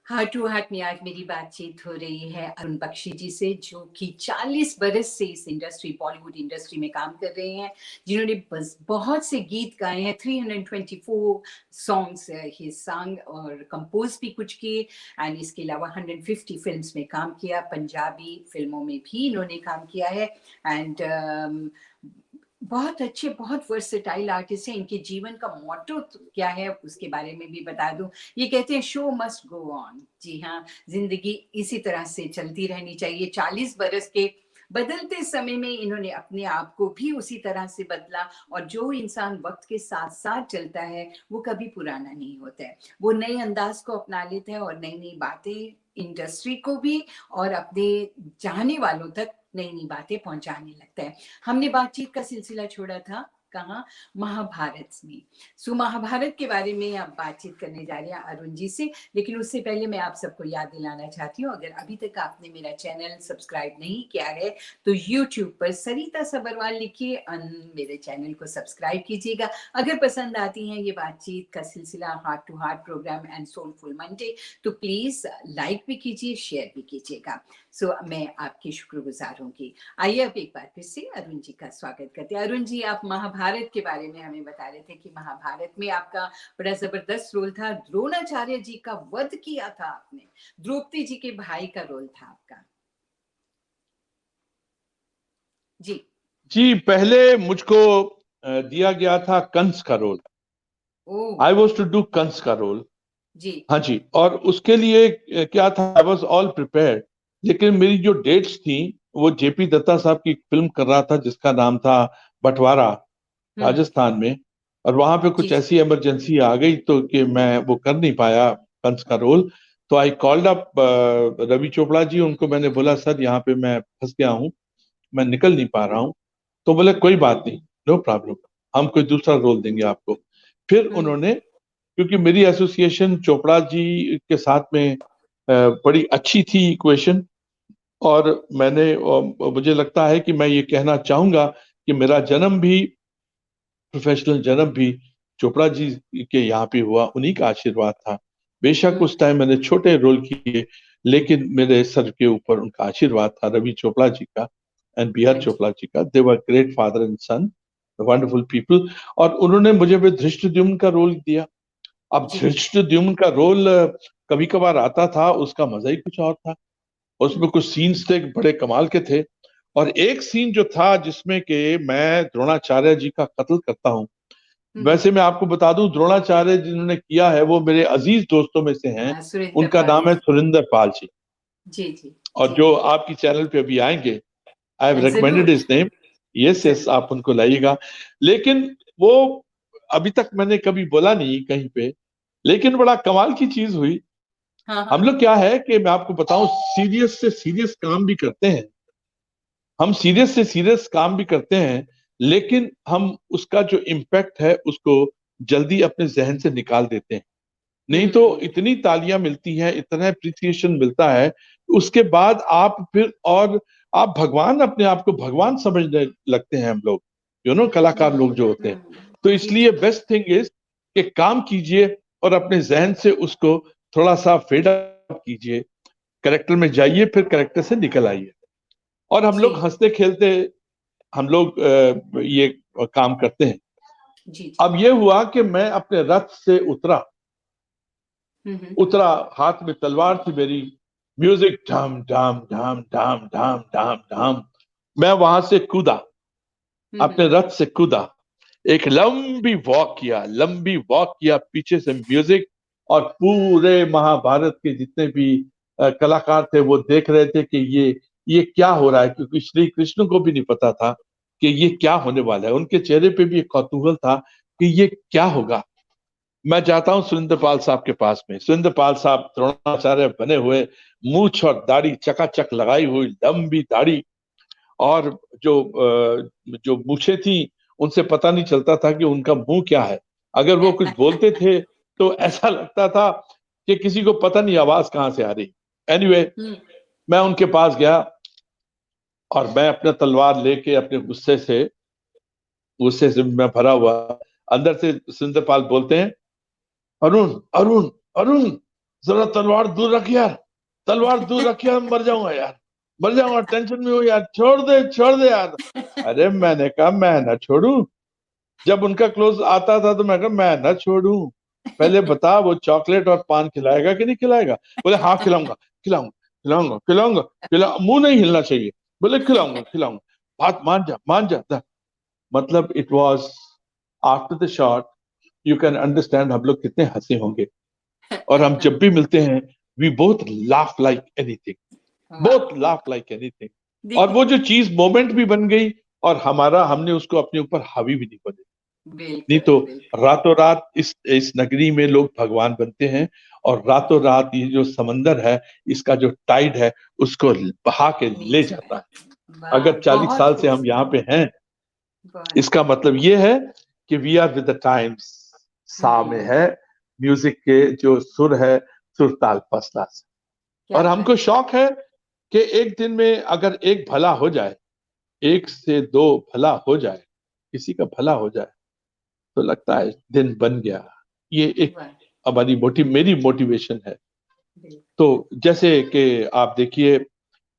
Heart to heart में आज मेरी बातचीत हो रही है अरुण बख्शी जी से, जो कि 40 बरस से इस इंडस्ट्री, बॉलीवुड इंडस्ट्री में काम कर रहे हैं, जिन्होंने बस बहुत से गीत गाए हैं। 324 सॉन्ग्स ही सांग और कंपोज भी कुछ किए, एंड इसके अलावा 150 फिल्म्स में काम किया, पंजाबी फिल्मों में भी इन्होंने काम किया है। एंड बहुत अच्छे, बहुत वर्सेटाइल आर्टिस्ट हैं। इनके जीवन का मोटो क्या है उसके बारे में भी बता दूं। ये कहते हैं शो मस्ट गो ऑन। जी हाँ, जिंदगी इसी तरह से चलती रहनी चाहिए। 40 बरस के बदलते समय में इन्होंने अपने आप को भी उसी तरह से बदला, और जो इंसान वक्त के साथ साथ चलता है वो कभी पुराना नहीं होता है। वो नए अंदाज को अपना लेता है और नई नई बातें इंडस्ट्री को भी और अपने चाहने वालों तक नई नई बातें पहुंचाने लगता है। हमने बातचीत का सिलसिला छोड़ा था कहाँ, महाभारत में। सो महाभारत के बारे में अब बातचीत करने जा रहे हैं अरुण जी से। लेकिन उससे पहले मैं आप सबको याद दिलाना चाहती हूँ, अगर अभी तक आपने मेरा चैनल सब्सक्राइब नहीं किया है तो यूट्यूब पर सरिता सबरवाल लिखिए, मेरे चैनल को सब्सक्राइब कीजिएगा। अगर पसंद आती है ये बातचीत का सिलसिला, heart to heart program and soulful Monday, तो प्लीज लाइक भी कीजिए, शेयर भी कीजिएगा। सो मैं आपकी शुक्रगुजार होंगी। आइए अब एक बार फिर से अरुण जी का स्वागत करते हैं। अरुण जी, आप महाभारत महाभारत के बारे में हमें बता रहे थे कि महाभारत में आपका बड़ा जबरदस्त रोल था, द्रोणाचार्य जी का वध किया था आपने, द्रौपदी जी के भाई का रोल था आपका। जी जी, पहले मुझको दिया गया था कंस का role. Oh I was to do Kans का रोल। जी हाँ जी, और उसके लिए क्या था, आई वॉज ऑल प्रिपेयर्ड, लेकिन मेरी जो डेट्स थी वो जेपी दत्ता साहब की फिल्म कर रहा था जिसका नाम था बंटवारा, राजस्थान में, और वहां पे जी कुछ ऐसी इमरजेंसी आ गई तो कि मैं वो कर नहीं पाया कंस का रोल। तो I called up Ravi Chopra ji, उनको मैंने बोला सर यहाँ पे मैं फंस गया हूँ, मैं निकल नहीं पा रहा हूँ। तो बोले कोई बात नहीं, नो प्रॉब्लम, हम कोई दूसरा रोल देंगे आपको। फिर उन्होंने, क्योंकि मेरी एसोसिएशन चोपड़ा जी के साथ में बड़ी अच्छी थी इक्वेशन, और मुझे लगता है कि मैं ये कहना चाहूंगा कि मेरा जन्म भी, प्रोफेशनल जन्म भी चोपड़ा जी के यहाँ पे हुआ, उन्हीं का आशीर्वाद था। बेशक उस टाइम मैंने छोटे रोल किए, लेकिन मेरे सर के ऊपर उनका आशीर्वाद था, रवि चोपड़ा जी का and B R Chopra ji का। They were great father and son, wonderful people. और उन्होंने मुझे भी धृष्टद्युम्न का रोल दिया। अब जी धृष्टद्युम्न का रोल कभी कभार आता था, उसका मजा ही कुछ और था। उसमें कुछ सीन्स थे बड़े कमाल के थे, और एक सीन जो था जिसमें कि मैं द्रोणाचार्य जी का कत्ल करता हूँ। वैसे मैं आपको बता दूं, द्रोणाचार्य जिन्होंने किया है वो मेरे अजीज दोस्तों में से हैं। हाँ, सुरेंद्र उनका पाल नाम है जी। सुरेंद्र पाल जी, जी जी और जी जो आपकी चैनल पे अभी आएंगे, आई हैव जरूर recommended his name. Yes yes, जरूर। आप उनको लाइएगा। लेकिन वो अभी तक मैंने कभी बोला नहीं कहीं पे, लेकिन बड़ा कमाल की चीज हुई। हाँ हम हाँ लोग क्या है कि मैं आपको बताऊं, सीरियस से सीरियस काम भी करते हैं, हम सीरियस से सीरियस काम भी करते हैं, लेकिन हम उसका जो इम्पैक्ट है उसको जल्दी अपने जहन से निकाल देते हैं। नहीं तो इतनी तालियां मिलती हैं, इतना अप्रिसिएशन मिलता है, उसके बाद आप फिर, और आप भगवान, अपने आप को भगवान समझने लगते हैं हम लोग, कलाकार लोग जो होते हैं। तो जी इसलिए जी बेस्ट थिंग इज कि काम कीजिए और अपने जहन से उसको थोड़ा सा फेड आउट कीजिए, करेक्टर में जाइए, फिर करेक्टर से निकल आइए। और हम जी लोग हंसते खेलते, हम लोग ये काम करते हैं। जी जी अब ये हुआ कि मैं अपने रथ से उतरा, हम्म उतरा, हाथ में तलवार थी मेरी, म्यूजिक ढाम ढाम ढाम ढाम ढाम ढाम ढाम, मैं वहां से कूदा, अपने रथ से कूदा, एक लंबी वॉक किया, पीछे से म्यूजिक, और पूरे महाभारत के जितने भी कलाकार थे वो देख रहे थे कि ये क्या हो रहा है, क्योंकि श्री कृष्ण को भी नहीं पता था कि ये क्या होने वाला है। उनके चेहरे पे भी एक कौतूहल था कि ये क्या होगा। मैं जाता हूँ सुरेंद्र पाल साहब के पास में। सुरेंद्र पाल साहब द्रोणाचार्य बने हुए, मूछ और दाढ़ी चकाचक लगाई हुई, लंबी दाढ़ी, और जो मूछें थी उनसे पता नहीं चलता था कि उनका मुंह क्या है। अगर वो कुछ बोलते थे तो ऐसा लगता था कि किसी को पता नहीं आवाज कहाँ से आ रही। एनीवे, मैं उनके पास गया और मैं अपना तलवार लेके, अपने गुस्से से मैं भरा हुआ, अंदर से सुरेंद्र पाल बोलते हैं, अरुण अरुण अरुण, जरा तलवार दूर रख यार, तलवार दूर रख यार, मर जाऊंगा यार, मर जाऊंगा, टेंशन में हो यार, छोड़ दे यार। अरे मैंने कहा मैं ना छोड़ू। जब उनका क्लोज आता था तो मैं कहा मैं ना छोड़ू, पहले बता वो चॉकलेट और पान खिलाएगा कि नहीं खिलाएगा। बोले हाँ खिलाऊंगा, खिलाऊंगा, खिलाऊंगा, खिलाऊंगा, मुंह नहीं हिलना चाहिए। बोले खिलाऊंगा खिलाऊंगा, बात मान जा, मान जा। मतलब it was after the shot, you can understand हम लोग कितने हंसे होंगे। और हम जब भी मिलते हैं, we both laugh like anything, both laugh like anything. और वो देखिए जो चीज मोमेंट भी बन गई, और हमने उसको अपने ऊपर हावी भी नहीं बने। नहीं बिल्कुल तो बिल्कुल रातों रात इस नगरी में लोग भगवान बनते हैं, और रातों रात ये जो समंदर है, इसका जो टाइड है, उसको बहा के ले नीचे जाता है। वाह अगर 40 बहुत साल से हम यहाँ खूबसूरत पे हैं, बहुत इसका मतलब ये है कि we are with the times. सा में है म्यूजिक के जो सुर है, सुर ताल फसला से। क्या और बात हमको है शौक है कि एक दिन में अगर एक भला हो जाए, एक से दो भला हो जाए, किसी का भला हो जाए, तो लगता है दिन बन गया। ये एक वाह हमारी मेरी मोटिवेशन है। बिल्कुल तो जैसे कि आप देखिए,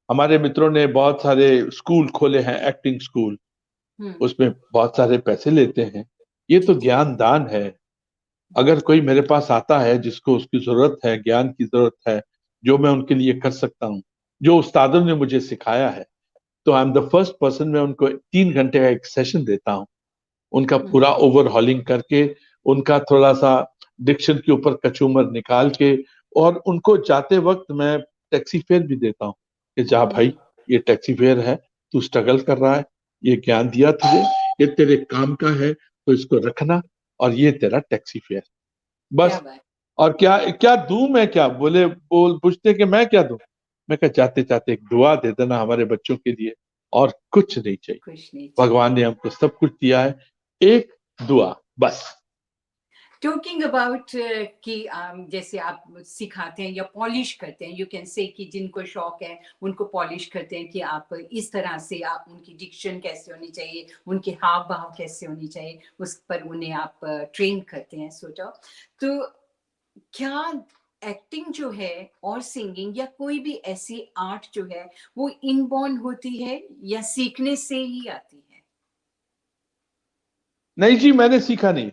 हमारे मित्रों ने बहुत सारे स्कूल खोले हैं, एक्टिंग स्कूल। उसमें बहुत सारे पैसे लेते हैं। ये तो ज्ञान दान है। अगर कोई मेरे पास आता है जिसको उसकी जरूरत है, ज्ञान की जरूरत है, जो मैं उनके लिए कर सकता हूँ, जो उस्तादों ने मुझे सिखाया है, तो I am the first person. मैं उनको 3 घंटे का एक सेशन देता हूँ, उनका पूरा ओवरहॉलिंग करके, उनका थोड़ा सा डिक्शन के ऊपर कचूमर निकाल के, और उनको जाते वक्त मैं टैक्सी फेयर भी देता हूँ कि जा भाई, ये टैक्सी फेयर है, तू स्ट्रगल कर रहा है, ये ज्ञान दिया तुझे, ये तेरे काम का है, तो इसको रखना, और ये तेरा टैक्सी फेयर क्या बस। बात। और क्या क्या दूं मैं? क्या बोले, बोल पूछते कि मैं क्या दूं? मैं कहा जाते जाते एक दुआ दे देना हमारे बच्चों के लिए, और कुछ नहीं चाहिए। कुछ नहीं चाहिए। भगवान ने हमको सब कुछ दिया है, एक दुआ बस। टॉकिंग अबाउट कि जैसे आप सिखाते हैं या पॉलिश करते हैं, यू कैन से कि जिनको शौक है उनको पॉलिश करते हैं कि आप इस तरह से, आप उनकी डिक्शन कैसे होनी चाहिए, उनके हाव भाव कैसे होनी चाहिए, उस पर उन्हें आप ट्रेन करते हैं, सोचो। तो क्या एक्टिंग जो है और सिंगिंग या कोई भी ऐसी आर्ट जो है वो इनबॉर्न होती है या सीखने से ही आती है? नहीं जी, मैंने सीखा नहीं।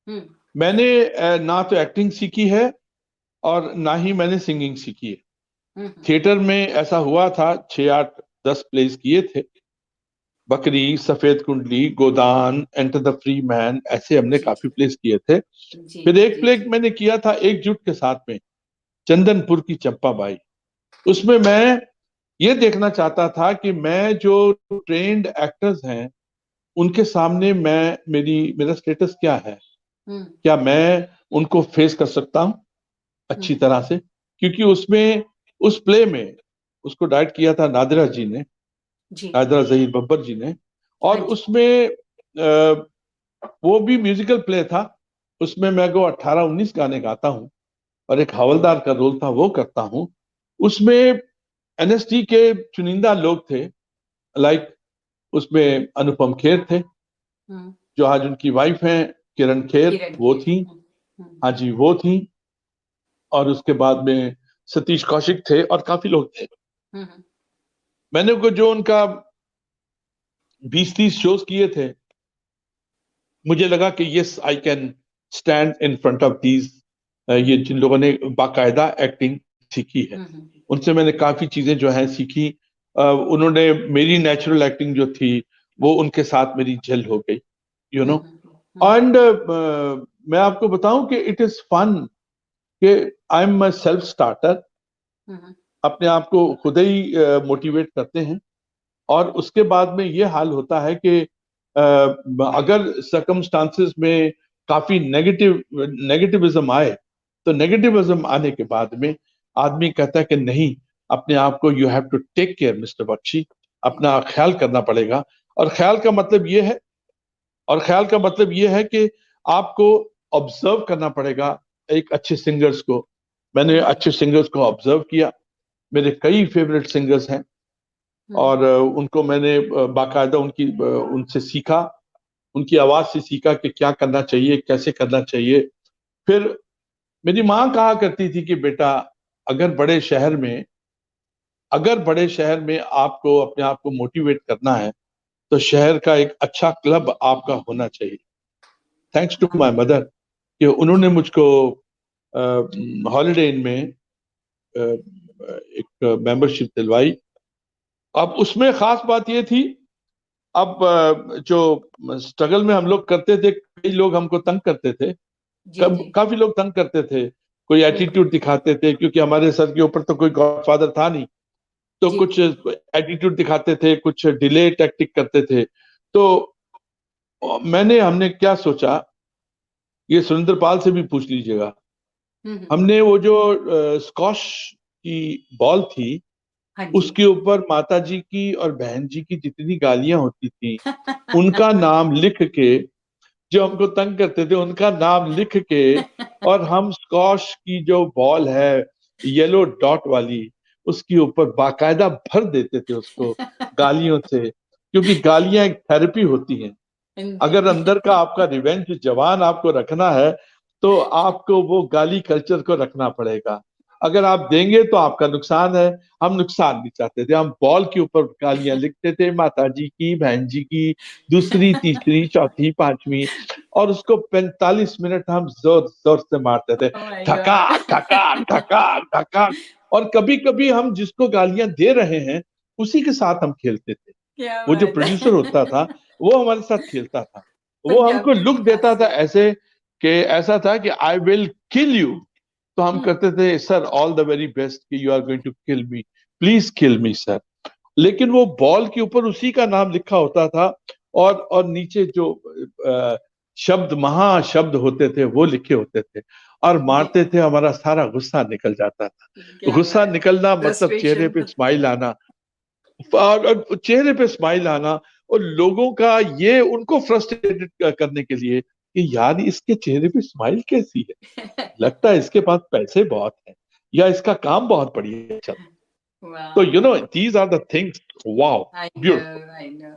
हम्म। मैंने ना तो एक्टिंग सीखी है और ना ही मैंने सिंगिंग सीखी है। हम्म। थिएटर में ऐसा हुआ था, 6 8 10 प्लेस किए थे। बकरी, सफेद कुंडली, गोदान, एंटर द फ्री मैन, ऐसे हमने जी काफी प्लेस किए थे। जी फिर एक जी प्ले जी। मैंने किया था एकजुट के साथ में, चंदनपुर की चंपाबाई। उसमें मैं ये देखना चाहता था कि मैं जो ट्रेन्ड एक्टर्स हैं उनके सामने मैं, मेरा स्टेटस क्या है, हम्म। क्या मैं उनको फेस कर सकता हूं अच्छी तरह से। क्योंकि उसमें, उस प्ले में, उसको डायरेक्ट किया था नादिरा जी ने, जी। नादिरा जहीर बब्बर जी ने। हाँ और जी। उसमें वो भी म्यूजिकल प्ले था। उसमें मैं को 18 19 गाने गाता हूँ, और एक हवलदार का रोल था वो करता हूँ। उसमें एनएसडी के चुनिंदा लोग थे, लाइक उसमें अनुपम खेर थे, हम्म। जो आज उनकी वाइफ हैं किरण खेर, किरण वो खेर। थी। हाँ जी, वो थी। और उसके बाद में सतीश कौशिक थे, और काफी लोग थे। हम्म। मैंने को जो उनका 20 30 शोज किए थे, मुझे लगा कि yes I can stand in front of these, ये जिन लोगों ने बाकायदा एक्टिंग सीखी है, उनसे मैंने काफी चीजें जो है सीखी। उन्होंने, मेरी नेचुरल एक्टिंग जो थी वो उनके साथ मेरी झेल हो गई, यू नो। एंड मैं आपको बताऊं कि इट इज फन, कि I am a self starter. अपने आप को खुद ही मोटिवेट करते हैं। और उसके बाद में ये हाल होता है कि अगर सर्कमस्टांसेस में काफी नेगेटिविज्म आए, तो नेगेटिविज्म आने के बाद में आदमी कहता है कि नहीं, अपने आप को you have to take care mister Bakshi, अपना ख्याल करना पड़ेगा। और ख्याल का मतलब ये है, और ख्याल का मतलब ये है कि आपको ऑब्जर्व करना पड़ेगा एक अच्छे सिंगर्स को। मैंने अच्छे सिंगर्स को ऑब्जर्व किया, मेरे कई फेवरेट सिंगर्स हैं, और उनको मैंने बाकायदा उनसे सीखा, उनकी आवाज से सीखा कि क्या करना चाहिए, कैसे करना चाहिए। फिर मेरी माँ कहा करती थी कि बेटा, अगर बड़े शहर में अगर बड़े शहर में आपको अपने आप को मोटिवेट करना है, तो शहर का एक अच्छा क्लब आपका होना चाहिए। थैंक्स टू माय मदर कि उन्होंने मुझको हॉलिडे इन में एक मेंबरशिप दिलवाई। अब उसमें खास बात ये थी, अब जो स्ट्रगल में हम लोग करते थे, कई लोग हमको तंग करते थे, काफी लोग तंग करते थे, कोई एटीट्यूड दिखाते थे, क्योंकि हमारे सर के ऊपर तो कोई गॉडफादर था नहीं, तो कुछ एटीट्यूड दिखाते थे, कुछ डिले टैक्टिक करते थे। तो हमने क्या सोचा, ये सुरेंद्र पाल से भी पूछ लीजिएगा, हमने वो जो स्कॉश की बॉल थी, उसके ऊपर माता जी की और बहन जी की जितनी गालियां होती थी, उनका नाम लिख के, जो हमको तंग करते थे उनका नाम लिख के, और हम स्कॉश की जो बॉल है येलो डॉट वाली, उसके ऊपर बाकायदा भर देते थे उसको गालियों से, क्योंकि गालियां एक थेरेपी होती हैं। अगर अंदर का आपका रिवेंज जवान आपको रखना है, तो आपको वो गाली कल्चर को रखना पड़ेगा। अगर आप देंगे तो आपका नुकसान है, हम नुकसान नहीं चाहते थे। हम बॉल के ऊपर गालियां लिखते थे, माता जी की, बहन जी की, दूसरी, तीसरी, चौथी, पांचवी, और उसको 45 मिनट हम जोर जोर से मारते थे, ओह माय ठकाक ठकाक गॉड। ठकाक ठकाक। और कभी कभी हम जिसको गालियां दे रहे हैं उसी के साथ हम खेलते थे। क्या वो जो बात प्रोड्यूसर होता है। था वो हमारे साथ खेलता था, वो हमको पंजाबी लुक की देता था खासियत। ऐसे कि ऐसा था कि आई विल किल यू। तो हम हम्म। कहते थे sir all the very best कि you are going to kill me, please kill me sir. लेकिन वो बॉल के ऊपर उसी का नाम लिखा होता था, और नीचे जो अ, शब्द, महाशब्द होते थे वो लिखे होते थे, और जी, मारते थे, हमारा सारा गुस्सा निकल जाता था। क्या गुस्सा बात है। निकलना मतलब चेहरे फ्रस्ट्रेशन पे खत्म हो स्माइल जाए। आना, और चेहरे पे स्माइल आना, और लोगों का ये उनको फ्रस्ट्रेटेड करने के लिए कि यार इसके चेहरे पे स्माइल कैसी है, लगता है इसके पास पैसे बहुत हैं, या इसका काम बहुत बढ़िया चल। तो यू नो वाह। These are the things, wow, I know, beautiful. I know.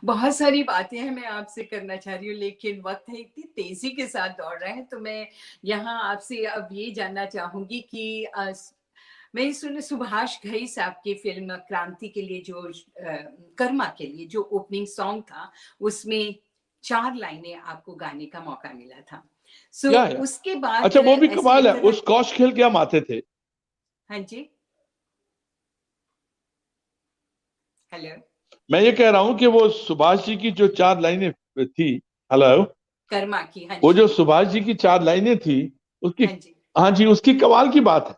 बहुत सारी बातें हैं मैं आपसे करना चाह रही हूँ, लेकिन वक्त है इतनी तेजी के साथ दौड़ रहे हैं, तो मैं यहाँ आपसे अब ये जानना चाहूंगी कि मैं सुने सुभाष घई साहब की फिल्म क्रांति के लिए जो कर्मा के लिए जो ओपनिंग सॉन्ग था, उसमें 4 लाइनें आपको गाने का मौका मिला था। सो या उसके बाद अच्छा, वो भी ऐसे कमाल है, लगता था। उस कौश खेल के हम आते थे। हाँ जी, हेलो। मैं ये कह रहा हूं कि वो सुभाष जी की जो 4 लाइनें थी, हेलो, कर्मा की, हाँ वो जी, जो सुभाष जी की 4 लाइनें थी उसकी, हाँ जी, हाँ जी, उसकी कमाल की बात है।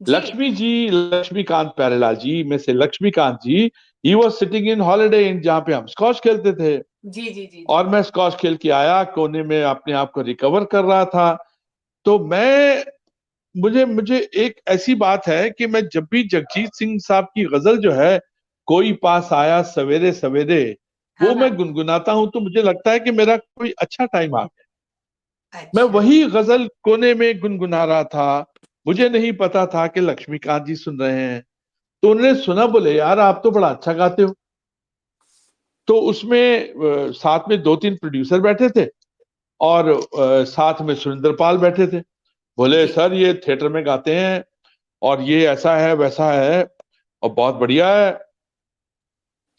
जी, लक्ष्मी जी, लक्ष्मीकांत प्यारेलाल जी में से Laxmikant ji, he was sitting in Holiday Inn, जहाँ पे हम स्कॉश खेलते थे, जी, जी, जी, और जी, मैं स्कॉश खेल के आया, कोने में अपने आप को रिकवर कर रहा था। तो मैं, मुझे मुझे एक ऐसी बात है कि मैं जब भी जगजीत सिंह साहब की गजल जो है, कोई पास आया सवेरे सवेरे, हाँ, वो मैं हाँ, गुनगुनाता हूं तो मुझे लगता है कि मेरा कोई अच्छा टाइम आ गया। मैं अच्छा, वही गजल कोने में गुनगुना रहा था, मुझे नहीं पता था कि लक्ष्मीकांत जी सुन रहे हैं। तो उन्होंने सुना, बोले यार आप तो बड़ा अच्छा गाते हो। तो उसमें साथ में 2-3 प्रोड्यूसर बैठे थे, और साथ में सुरेंद्र पाल बैठे थे। बोले जी, सर ये थिएटर में गाते हैं, और ये ऐसा है वैसा है, और बहुत बढ़िया है।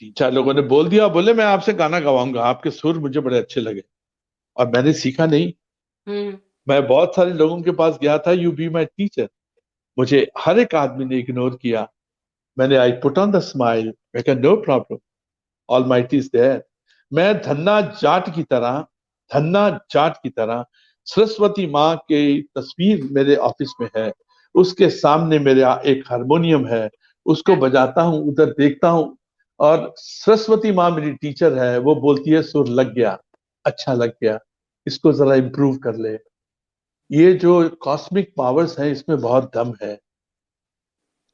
3-4 लोगों ने बोल दिया, बोले मैं आपसे गाना गवाऊंगा, आपके सुर मुझे बड़े अच्छे लगे। और मैंने सीखा नहीं, हम्म, मैं बहुत सारे लोगों के पास गया था, यू बी माई टीचर, मुझे हर एक आदमी ने इग्नोर किया। मैंने I put on the smile, मैं कहा no problem, almighty is there. मैं धन्ना जाट की तरह, धन्ना जाट की तरह, सरस्वती माँ की तस्वीर मेरे ऑफिस में है, उसके सामने मेरा एक हारमोनियम है, उसको हाँ, बजाता हूँ, उधर देखता हूँ, और सरस्वती माँ मेरी टीचर है, वो बोलती है सुर लग गया, अच्छा लग गया, इसको जरा इम्प्रूव कर ले। ये जो कॉस्मिक पावर्स हैं इसमें बहुत दम है।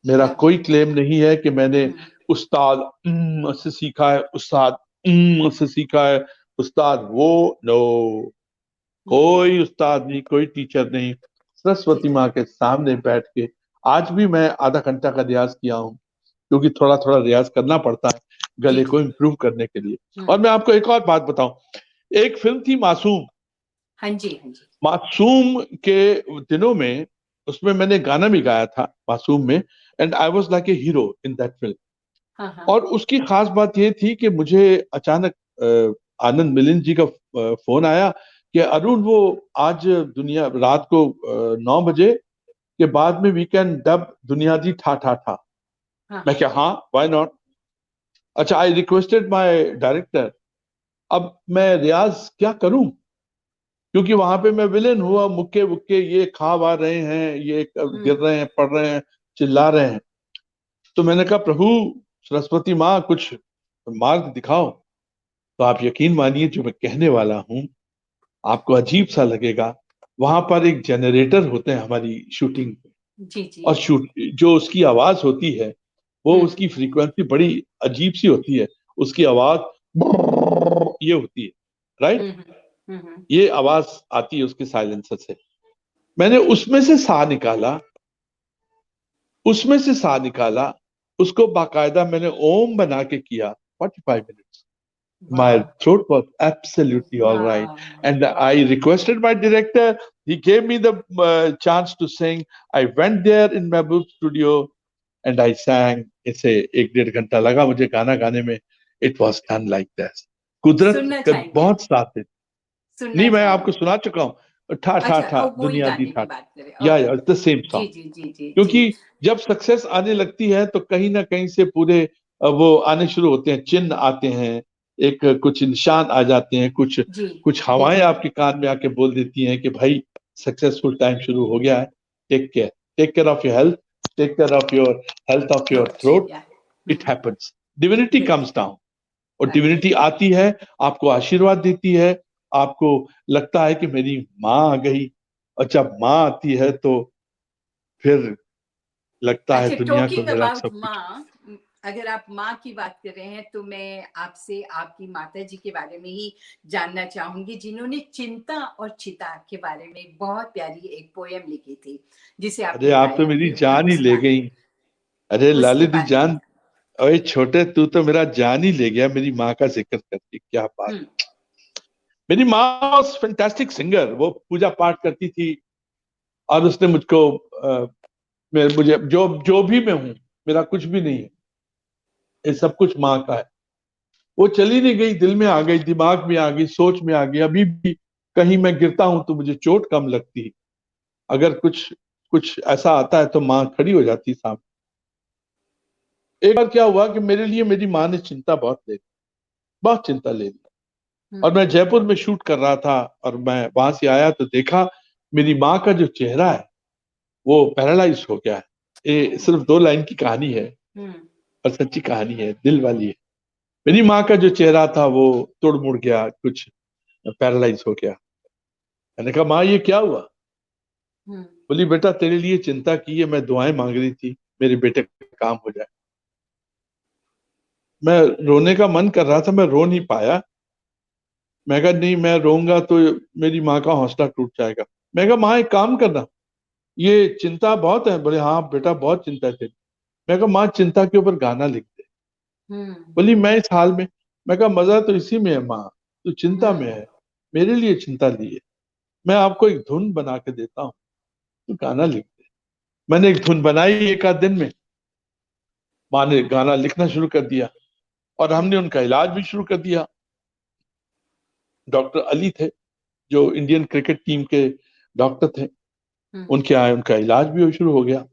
मेरा क्या कोई बात। क्लेम नहीं है कि मैंने हम्म, उस्ताद से सीखा है, उस्ताद से सीखा है, उस्ताद वो, नो, हम्म, कोई उस्ताद नहीं, कोई टीचर नहीं। जी, सरस्वती माँ के सामने बैठ के आज भी मैं आधा घंटा का रियाज किया हूँ, क्योंकि थोड़ा थोड़ा रियाज करना पड़ता है जी, गले जी, को इम्प्रूव करने के लिए। और हम्म, मैं आपको एक और बात बताऊं, एक फिल्म थी मासूम, हाँ जी, हाँ जी, मासूम के दिनों में, उसमें मैंने गाना भी गाया था मासूम में, and I was like a hero in that film. हाँ, हाँ, और उसकी खास बात ये थी कि मुझे अचानक आनंद मिलिंद जी का फोन आया कि अरुण, वो आज दुनिया रात को 9 बजे के बाद में वी कैन डब दुनिया दी ठा ठा ठा। हाँ, मैं क्या, हाँ व्हाई नॉट। अच्छा, आई रिक्वेस्टेड माय डायरेक्टर, अब मैं रियाज क्या करूं, क्योंकि वहां पे मैं विलेन हुआ, मुक्के मुक्के ये खा वा रहे हैं, ये गिर हम्म, रहे हैं, पड़ रहे हैं, चिल्ला रहे हैं। तो मैंने कहा प्रभु सरस्वती माँ कुछ मार्ग दिखाओ। तो आप यकीन मानिए जो मैं कहने वाला हूं, आपको अजीब सा लगेगा। वहां पर एक जनरेटर होते हैं हमारी शूटिंग में, जी, जी, और शूट जो उसकी आवाज होती है, वो हम्म, उसकी फ्रीक्वेंसी बड़ी अजीब सी होती है। उसकी आवाज ये होती है, राइट, हम्म, हम्म, ये आवाज आती है उसके साइलेंसर से। मैंने उसमें से सा निकाला, उसमें से सा निकाला, उसको बाकायदा मैंने ओम बना के किया 45 मिनट्स। My वाह, throat was absolutely all right. वाह, And I वाह, requested my director, he gave me the chance to sing. I went there in Mehboob studio and I sang. इसे 1-1.5 घंटा लगा मुझे गाना गाने में. It was done like this. कुदरत सुनना का चाहेंगे बहुत साथ है. सुनना नहीं, मैं आपको चाहेंगे सुना चुका हूँ. ठा ठा अच्छा ठा वो ही दुनिया दी गाने की ठा. बात करें या ओके द सेम जी सॉन्ग. जी जी जी क्योंकि जी जब सक्सेस आने लगती है तो कहीं ना कहीं से पूरे वो आने शुरू होते हैं, चिन्ह आते हैं, एक कुछ निशान आ जाते हैं, कुछ जी कुछ हवाएं आपके कान में आके बोल देती हैं कि भाई सक्सेसफुल टाइम शुरू हो गया है. Take care of your health, take care of your health of your throat throat. Yeah it happens. Divinity good comes down और ओके डिविनिटी आती है, आपको आशीर्वाद देती है. आपको लगता है कि मेरी माँ आ गई, और जब माँ आती है तो फिर लगता है अच्छा दुनिया को टॉकिंग मेरा अबाउट सब कुछ. माँ अगर आप माँ की बात कर रहे हैं तो मैं आपसे आपकी माता जी के बारे में ही जानना चाहूंगी जिन्होंने चिंता और चिता के बारे में बहुत प्यारी एक पोयम लिखी थी जिसे अरे आपने आप तो गाया मेरी भी है जान ही उस ले बारे गई. में अरे उसके लाली दी बारे में जान. अरे छोटे, तू तो मेरा जान ही ले गया मेरी माँ का जिक्र करके. क्या बात. हम्म मेरी माँ वॉज फैंटास्टिक सिंगर. वो पूजा पाठ करती थी और उसने मुझको मुझे जो जो भी मैं हूँ, मेरा कुछ भी नहीं है, ये सब कुछ माँ का है. वो चली नहीं गई, दिल में आ गई, दिमाग में आ गई, सोच में आ गई. अभी भी कहीं मैं गिरता हूं तो मुझे चोट कम लगती है. अगर कुछ कुछ ऐसा आता है तो माँ खड़ी हो जाती सामने. एक बार क्या हुआ कि मेरे लिए मेरी माँ ने चिंता बहुत ले ली, बहुत चिंता ले ली. और मैं जयपुर में शूट कर रहा था और मैं वहां से आया तो देखा मेरी माँ का जो चेहरा है वो पैरालाइज हो गया है. ये सिर्फ 2 लाइन की कहानी है हम्म और सच्ची कहानी है, दिल वाली है. मेरी माँ का जो चेहरा था वो तोड़ मुड़ गया, कुछ पैरालाइज हो गया. मैंने कहा माँ ये क्या हुआ. हम्म बोली बेटा तेरे लिए चिंता की है, मैं दुआएं मांग रही थी मेरे बेटे का काम हो जाए. मैं रोने का मन कर रहा था, मैं रो नहीं पाया. मैं कहा नहीं, मैं रोऊंगा तो मेरी माँ का हौसला टूट जाएगा. मैं कहा माँ एक काम करना, ये चिंता बहुत है. बोले हाँ बेटा बहुत चिंता है तेरी. मैं कहा माँ चिंता के ऊपर गाना लिख दे. बोली मैं इस हाल में. मैं कहा मजा तो इसी में है माँ, तू चिंता में है, मेरे लिए चिंता ली है. मैं आपको एक धुन बना के देता हूँ, तू गाना लिख दे. मैंने एक धुन बनाई 1 आध दिन में. माँ ने गाना लिखना शुरू कर दिया और हमने उनका इलाज भी शुरू कर दिया. डॉक्टर अली थे जो इंडियन क्रिकेट टीम के डॉक्टर थे, उनके आए, उनका इलाज भी शुरू हो गया.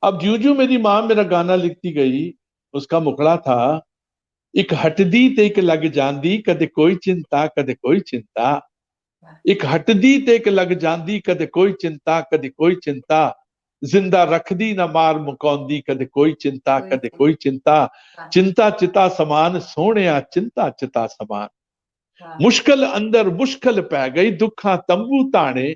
अब ज्यों ज्यों मेरी माँ मेरा गाना लिखती गई, उसका मुखड़ा था, एक हटदी ते एक लग जांदी, कदे कोई चिंता कदे कोई चिंता. एक हटदी ते एक लग जांदी, कदे कोई चिंता कदे कोई चिंता. जिंदा रखदी ना मार मुकांदी, कदे कोई चिंता कदे कोई चिंता. चिंता चिता समान सोहणिया, चिंता चिता समान. मुश्किल अंदर मुश्किल पै गई, दुखा तंबू ताने.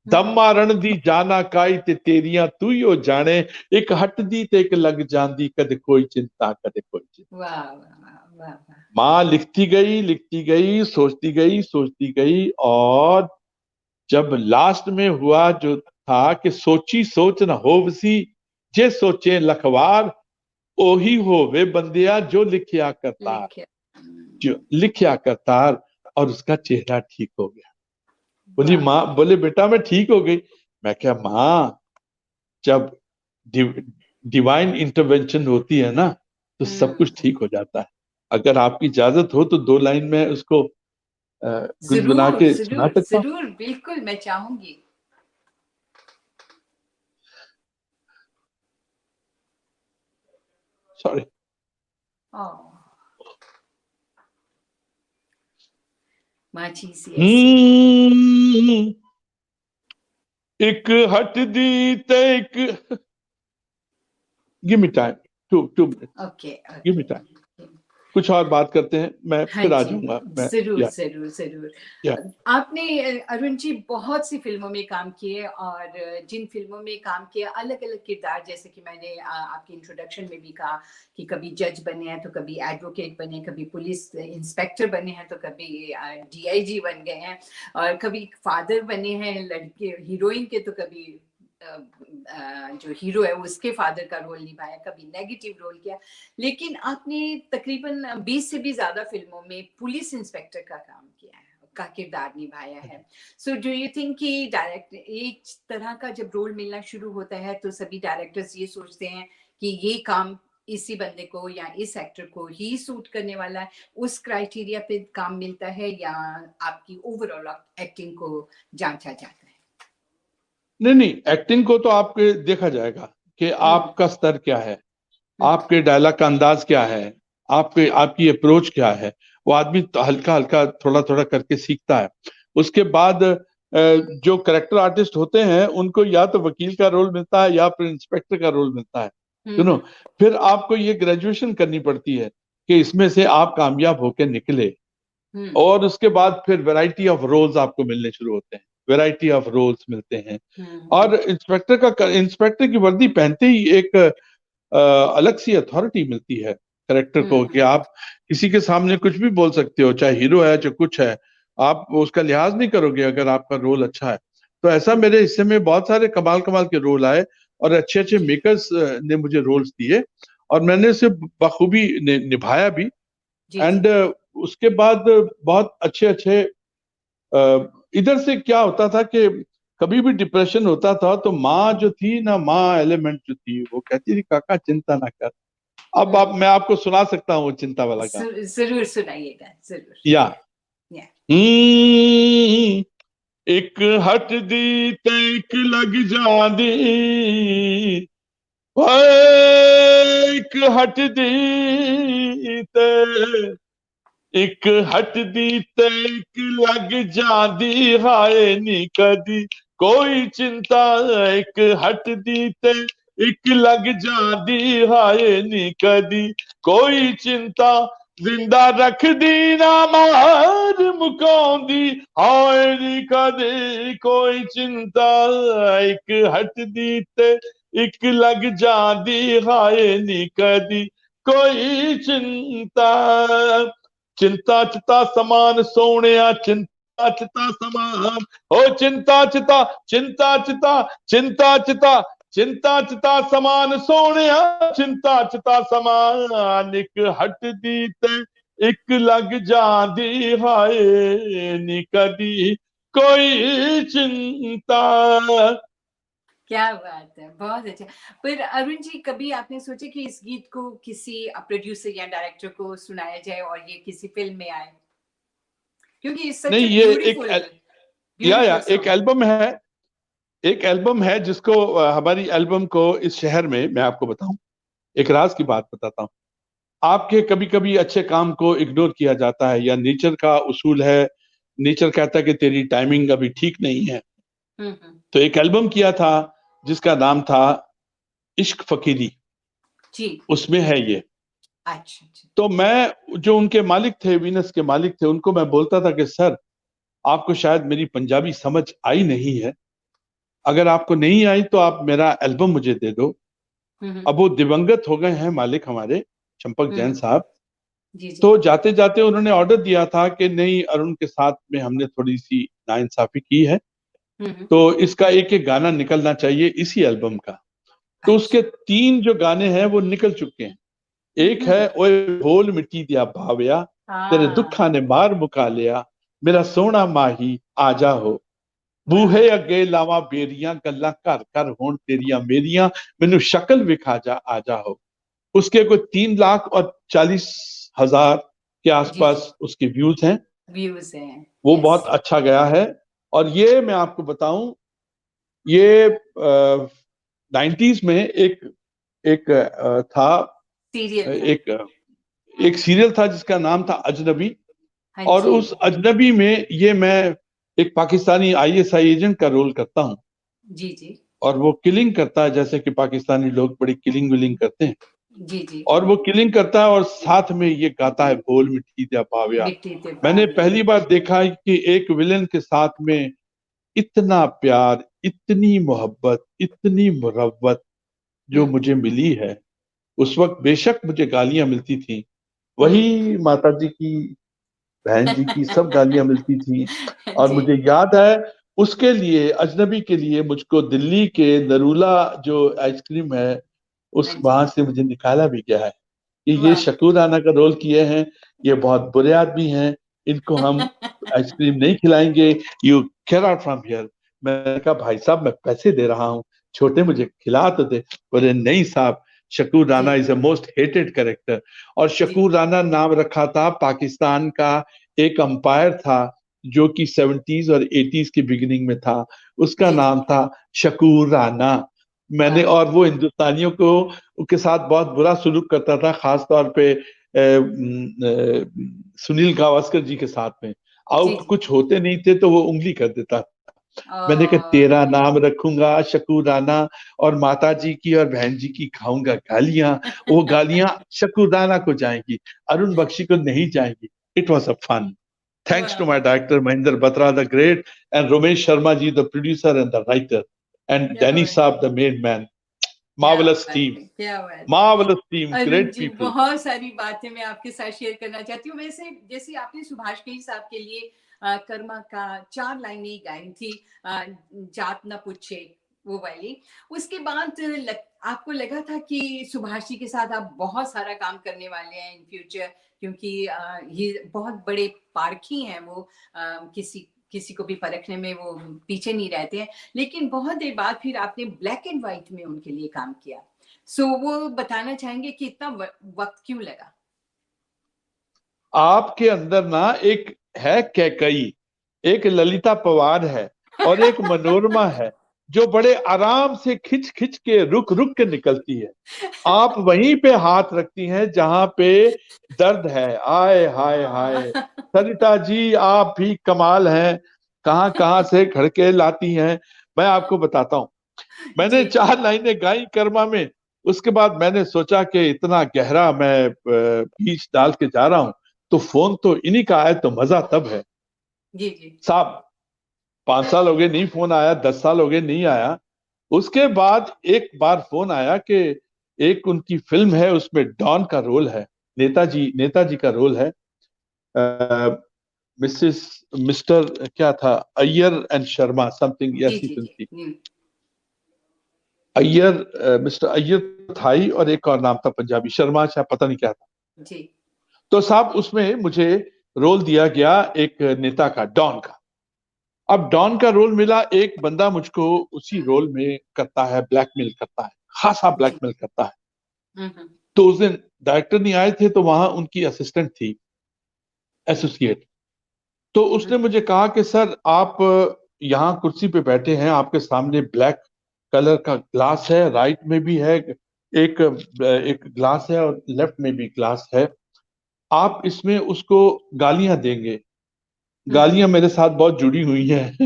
दम मारण दी जाना काई ते तेरियां तू ही ओ जाने. एक हटदी ते एक लग जांदी, कदे कोई चिंता कदे कोई चिंता. वाह वाह वाह वाह माँ लिखती गई, सोचती गई और जब लास्ट में हुआ जो था कि सोची सोच न होवसी, जे सोचे लखवार. ओही होवे बंदिया जो लिखिया करतार. लिखे जो लिखिया करतार. और उसका चेहरा ठीक हो गया. बोली वाह माँ, बोले बेटा मैं ठीक हो गई. मैं क्या माँ, जब डिवाइन इंटरवेंशन होती है ना तो सब कुछ ठीक हो जाता है. अगर आपकी इजाजत हो तो 2 लाइन में उसको गुनगुना जरूर के सुना जरूर सकता हूँ. जरूर बिल्कुल मैं चाहूंगी सॉरी. माँ जी सी ऐसी एक हट दी ते एक. Give me time, 2 minutes. Okay give me time. कुछ और बात करते हैं, मैं हाँ फिर आ जी जाऊंगा. मैं जरूर या जरूर जरूर या आपने अरुण जी बहुत सी फिल्मों में काम किए और जिन फिल्मों में काम किया अलग अलग किरदार जैसे कि मैंने आपके इंट्रोडक्शन में भी कहा कि कभी जज बने हैं तो कभी एडवोकेट बने, कभी पुलिस इंस्पेक्टर बने हैं तो कभी डीआईजी बन गए हैं और कभी फादर बने हैं लड़के हीरोइन के तो कभी जो हीरो है उसके फादर का रोल निभाया, कभी नेगेटिव रोल किया. लेकिन आपने तकरीबन 20 से भी ज्यादा फिल्मों में पुलिस इंस्पेक्टर का काम किया है. का किरदार निभाया है। सो डू यू थिंक कि डायरेक्ट एक तरह का जब रोल मिलना शुरू होता है तो सभी डायरेक्टर्स ये सोचते हैं कि ये काम इसी बंदे को या इस एक्टर को ही सूट करने वाला है, उस क्राइटेरिया पे काम मिलता है या आपकी ओवरऑल एक्टिंग को जांचा जाता है? नहीं नहीं, एक्टिंग को तो आपके देखा जाएगा कि आपका स्तर क्या है, आपके डायलॉग का अंदाज क्या है, आपकी अप्रोच क्या है। वो आदमी तो हल्का हल्का थोड़ा थोड़ा करके सीखता है। उसके बाद जो करेक्टर आर्टिस्ट होते हैं उनको या तो वकील का रोल मिलता है या फिर इंस्पेक्टर का रोल मिलता है, सुनो। फिर आपको ये ग्रेजुएशन करनी पड़ती है कि इसमें से आप कामयाब होकर निकले, और उसके बाद फिर वैरायटी ऑफ रोल्स आपको मिलने शुरू होते हैं, वैरायटी ऑफ रोल्स मिलते हैं। और इंस्पेक्टर की वर्दी पहनते ही एक अलग सी अथॉरिटी मिलती है करेक्टर को कि आप किसी के सामने कुछ भी बोल सकते हो, चाहे हीरो है चाहे कुछ है, आप उसका लिहाज नहीं करोगे अगर आपका रोल अच्छा है। तो ऐसा मेरे हिस्से में बहुत सारे कमाल कमाल के रोल आए और अच्छे अच्छे मेकर्स ने मुझे रोल्स दिए और मैंने उसे बखूबी निभाया भी। एंड उसके बाद बहुत अच्छे अच्छे इधर से क्या होता था कि कभी भी डिप्रेशन होता था तो माँ जो थी ना, माँ एलिमेंट जो थी, वो कहती थी काका चिंता ना कर। अब मैं आपको सुना सकता हूँ वो चिंता वाला गाना। जरूर सुनाइएगा, जरूर। या या एक हट दी ते एक लग जांदी, एक हट दी ते एक हट दी ते एक लग जांदी, हाय नी कदी कोई चिंता, एक हट दी ते एक लग जांदी, हाय नी कदी कोई चिंता, जिंदा रख दी ना मार मुकांदी, हाय नी कदी कोई चिंता, एक हट दी ते एक लग जांदी, हाय नी कदी कोई चिंता। चिंता चिता समान सोनिया, चिंता चिता समान, ओ चिंता चिता चिंता चिता चिंता चिता चिंता चिता समान सोनिया, चिंता चिता समान, एक हट दी ते एक लग जांदी, हाय नी कदी कोई चिंता। क्या बात है, बहुत अच्छा। पर अरुण जी, कभी आपने सोचा कि इस गीत को किसी प्रोड्यूसर या डायरेक्टर को सुनाया जाए और ये किसी फिल्म में आए? क्योंकि इट्स सच नहीं, अ ये ब्यूटीफुल एक एल्बम है, एक एल्बम है जिसको हमारी एल्बम को इस शहर में, मैं आपको बताऊं, एक राज की बात बताता हूं। आपके कभी कभी अच्छे काम को इग्नोर किया जाता है, या नेचर का उसूल है, नेचर कहता है कि तेरी टाइमिंग अभी ठीक नहीं है। तो एक एल्बम किया था जिसका नाम था इश्क फकीरी जी। उसमें है ये। अच्छा। तो मैं, जो उनके मालिक थे, वीनस के मालिक थे, उनको मैं बोलता था कि सर आपको शायद मेरी पंजाबी समझ आई नहीं है, अगर आपको नहीं आई तो आप मेरा एल्बम मुझे दे दो। अब वो दिवंगत हो गए हैं मालिक हमारे, चंपक जैन साहब। जी जी। तो जाते जाते उन्होंने ऑर्डर दिया था कि नहीं, अरुण के साथ में हमने थोड़ी सी नाइंसाफी की है, तो इसका एक एक गाना निकलना चाहिए इसी एल्बम का। तो उसके 3 जो गाने हैं वो निकल चुके हैं। एक है ओए बोल मिट्टी दिया भावया, तेरे दुखा ने मार मुका लिया, मेरा सोना माही आजा हो, बूहे अगे लावा बेरियां गल्लां घर घर होण तेरियां मेरियां, मैनू शक्ल विखा जा आजा हो। उसके कोई 3,40,000 के आसपास उसके व्यूज हैं। वो बहुत अच्छा गया है। और ये मैं आपको बताऊं, ये 90s में एक था, एक सीरियल था जिसका नाम था अजनबी। और उस अजनबी में ये मैं एक पाकिस्तानी ISI एजेंट का रोल करता हूँ। जी जी। और वो किलिंग करता है, जैसे कि पाकिस्तानी लोग बड़ी किलिंग विलिंग करते हैं। जी जी। और वो किलिंग करता है और साथ में ये गाता है बोल मिट्टी दिया पाव्या। मैंने पहली बार देखा कि एक विलेन के साथ में इतना प्यार, इतनी मोहब्बत, इतनी मुरव्वत जो मुझे मिली है। उस वक्त बेशक मुझे गालियां मिलती थी, वही माता जी की, बहन जी की, सब गालियां मिलती थी। और मुझे याद है उसके लिए, अजनबी के लिए, मुझको दिल्ली के नरूला जो आइसक्रीम है उस वहां से मुझे निकाला भी गया है कि ये शकूर राना का रोल किए हैं, ये बहुत बुरे आदमी हैं, इनको हम आइसक्रीम नहीं खिलाएंगे, you get out from here. मैंने कहा भाई साहब मैं पैसे दे रहा हूँ, छोटे मुझे खिला तो दे। बोले नहीं साहब, Shakoor Rana ji is a most hated character. और जी शकूर राना नाम रखा था पाकिस्तान का एक अंपायर था जो कि 70s और 80s की बिगिनिंग में था, उसका जी जी। नाम था शकूर राना। मैंने, वाह। और वो हिंदुस्तानियों को के साथ बहुत बुरा सलूक करता था, खास तौर पे सुनील गावस्कर जी के साथ में। जी आउट जी। कुछ होते नहीं थे तो वो उंगली कर देता। मैंने कहा तेरा ओके। नाम रखूंगा शकूर राना, और माता जी की और बहन जी की खाऊंगा गालियां। वो गालियां शकूर राना को जाएंगी, अरुण बख्शी को नहीं जाएंगी। It was a fun. Thanks वाह to my वाह, director Mahinder Batra the great, and Romesh Sharma ji the producer and the writer, and क्या Danny बात Saab the main man. क्या Marvelous बात team, है, क्या बात है। marvelous team, अरुण great जी, people. बहुत सारी बातें मैं आपके साथ शेयर करना चाहती हूँ। वैसे जैसे आपने सुभाष घई साहब के लिए कर्मा का 4 लाइनें गाई थी, जात न पूछे, वो वाली। उसके बाद आपको लगा था कि सुभाष जी के साथ आप बहुत सारा काम करने वाले हैं इन फ्यूचर, क्योंकि ये बहुत बड़े पारखी हैं वो, किसी किसी को भी परखने में वो पीछे नहीं रहते हैं। लेकिन बहुत देर बाद फिर आपने ब्लैक एंड व्हाइट में उनके लिए काम किया। वो बताना चाहेंगे कि इतना वक्त क्यों लगा? आपके अंदर ना एक है कैकई, एक ललिता पवार है, और एक मनोरमा है, जो बड़े आराम से खिंच खिंच के रुक रुक के निकलती है। आप वहीं पे हाथ रखती हैं जहां पे दर्द है। आय हाय हाय, सरिता जी आप भी कमाल हैं, कहां कहां से खड़के लाती हैं। मैं आपको बताता हूं, मैंने जी 4 लाइनें गाई कर्मा में। उसके बाद मैंने सोचा कि इतना गहरा मैं बीज डाल के जा रहा हूं, तो फोन तो इन्हीं का आया तो मजा तब है जी जी। साहब। 5 साल हो गए नहीं फोन आया, 10 साल हो गए नहीं आया। उसके बाद एक बार फोन आया कि एक उनकी फिल्म है, उसमें डॉन का रोल है, नेताजी का रोल है। मिसेस मिस्टर क्या था, अय्यर एंड शर्मा समथिंग जी ऐसी जी फिल्म जी। थी। अय्यर, मिस्टर अय्यर था ही, और एक और नाम था पंजाबी, शर्मा शायद, पता नहीं क्या था। जी तो साहब उसमें मुझे रोल दिया गया एक नेता का, डॉन का। अब डॉन का रोल मिला, एक बंदा मुझको उसी रोल में करता है, ब्लैकमेल करता है, खासा जी। ब्लैकमेल करता है। हम्म। तो उस दिन डायरेक्टर नहीं आए थे, तो वहां उनकी असिस्टेंट थी, एसोसिएट। तो उसने हम्म। मुझे कहा कि सर आप यहाँ कुर्सी पे बैठे हैं, आपके सामने ब्लैक कलर का ग्लास है, राइट में भी है एक एक ग्लास है, और लेफ्ट में भी ग्लास है। आप इसमें उसको गालियां देंगे। हम्म। गालियां मेरे साथ बहुत जुड़ी हुई हैं।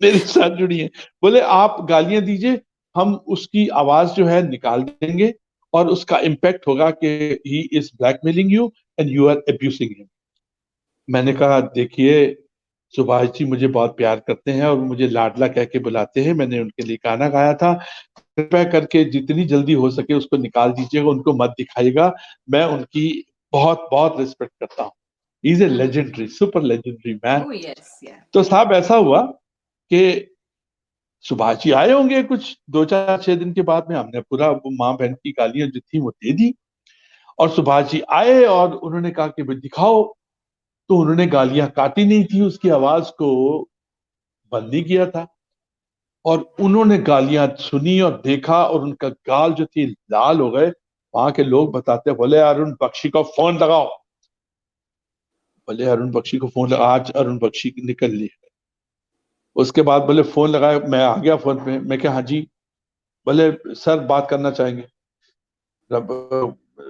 मेरे साथ जुड़ी हैं। बोले आप गालियां दीजिए, हम उसकी आवाज जो है निकाल देंगे, और उसका इम्पैक्ट होगा कि he is blackmailing you and you are abusing him. मैंने कहा देखिए, सुभाष जी मुझे बहुत प्यार करते हैं और मुझे लाडला कह के बुलाते हैं। मैंने उनके लिए गाना गाया था, कृपया करके जितनी जल्दी हो सके उसको निकाल दीजिएगा, उनको मत दिखाइएगा। मैं उनकी बहुत बहुत रिस्पेक्ट करता हूँ। Is a legendary, super legendary man. Oh yes या। तो साहब ऐसा हुआ कि सुभाष जी आए होंगे कुछ 2 4 6 दिन के बाद में, हमने पूरा वो माँ बहन की गालियां जो थी वो दे दी। और सुभाष जी आए और उन्होंने कहा कि भाई दिखाओ। तो उन्होंने गालियां काटी नहीं थी, उसकी आवाज को बंद नहीं किया था, और उन्होंने गालियां सुनी और देखा, और उनका गाल जो थी लाल हो गए। वहां के लोग बताते, बोले अरुण बख्शी को फोन लगाओ। बोले अरुण बख्शी को फोन लगा, आज अरुण बख्शी निकल लिए। उसके बाद बोले फोन लगाया, मैं आ गया फोन पे, मैं क्या हाँ जी। बोले सर बात करना चाहेंगे।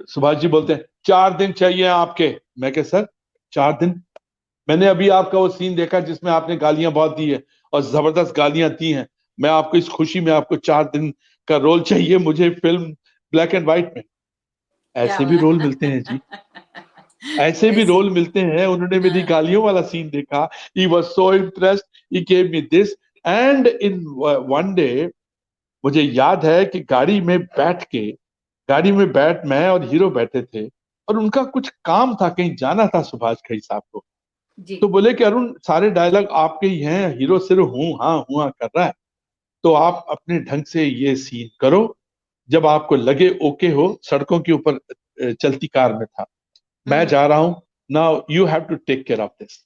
सुभाष जी बोलते हैं 4 दिन चाहिए आपके। मैं क्या सर 4 दिन? मैंने अभी आपका वो सीन देखा जिसमें आपने गालियां बहुत दी है, और जबरदस्त गालियां दी हैं। मैं आपको इस खुशी में, आपको 4 दिन का रोल चाहिए मुझे फिल्म ब्लैक एंड व्हाइट में। क्या ऐसे भी रोल मिलते हैं जी, ऐसे भी ऐसी। रोल मिलते हैं। उन्होंने मेरी हाँ, गालियों वाला सीन देखा, he was so impressed, he gave me this. And in one day मुझे याद है कि गाड़ी में बैठ मैं और हीरो बैठे थे, और उनका कुछ काम था, कहीं जाना था सुभाष घई साहब को। जी तो बोले कि अरुण सारे डायलॉग आपके ही हैं, हीरो सिर्फ हूं हाँ कर रहा है, तो आप अपने ढंग से ये सीन करो, जब आपको लगे ओके हो। सड़कों के ऊपर चलती कार में था, मैं हम्म। जा रहा हूं, now you have to take care of this.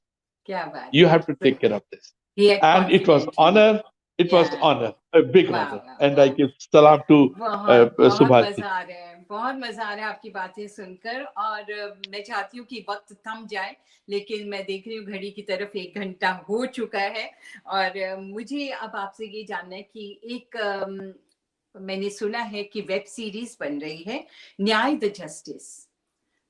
क्या बात You है। have to take care of this. He had And it was confidence in you. honor. It was Yeah. honor, a big वाह, honor. वाह, And I वाह। give salam to बहुत बहुत Subhash ji. मजा आ रहा है, बहुत मजा आ रहा है आपकी बातें सुनकर। और मैं चाहती हूँ कि वक्त थम जाए, लेकिन मैं देख रही हूँ घड़ी की तरफ 1 घंटा हो चुका है। और मुझे अब आपसे ये जानना है कि एक मैंने सुना है कि वेब सीरीज बन रही है, न्याय द जस्टिस।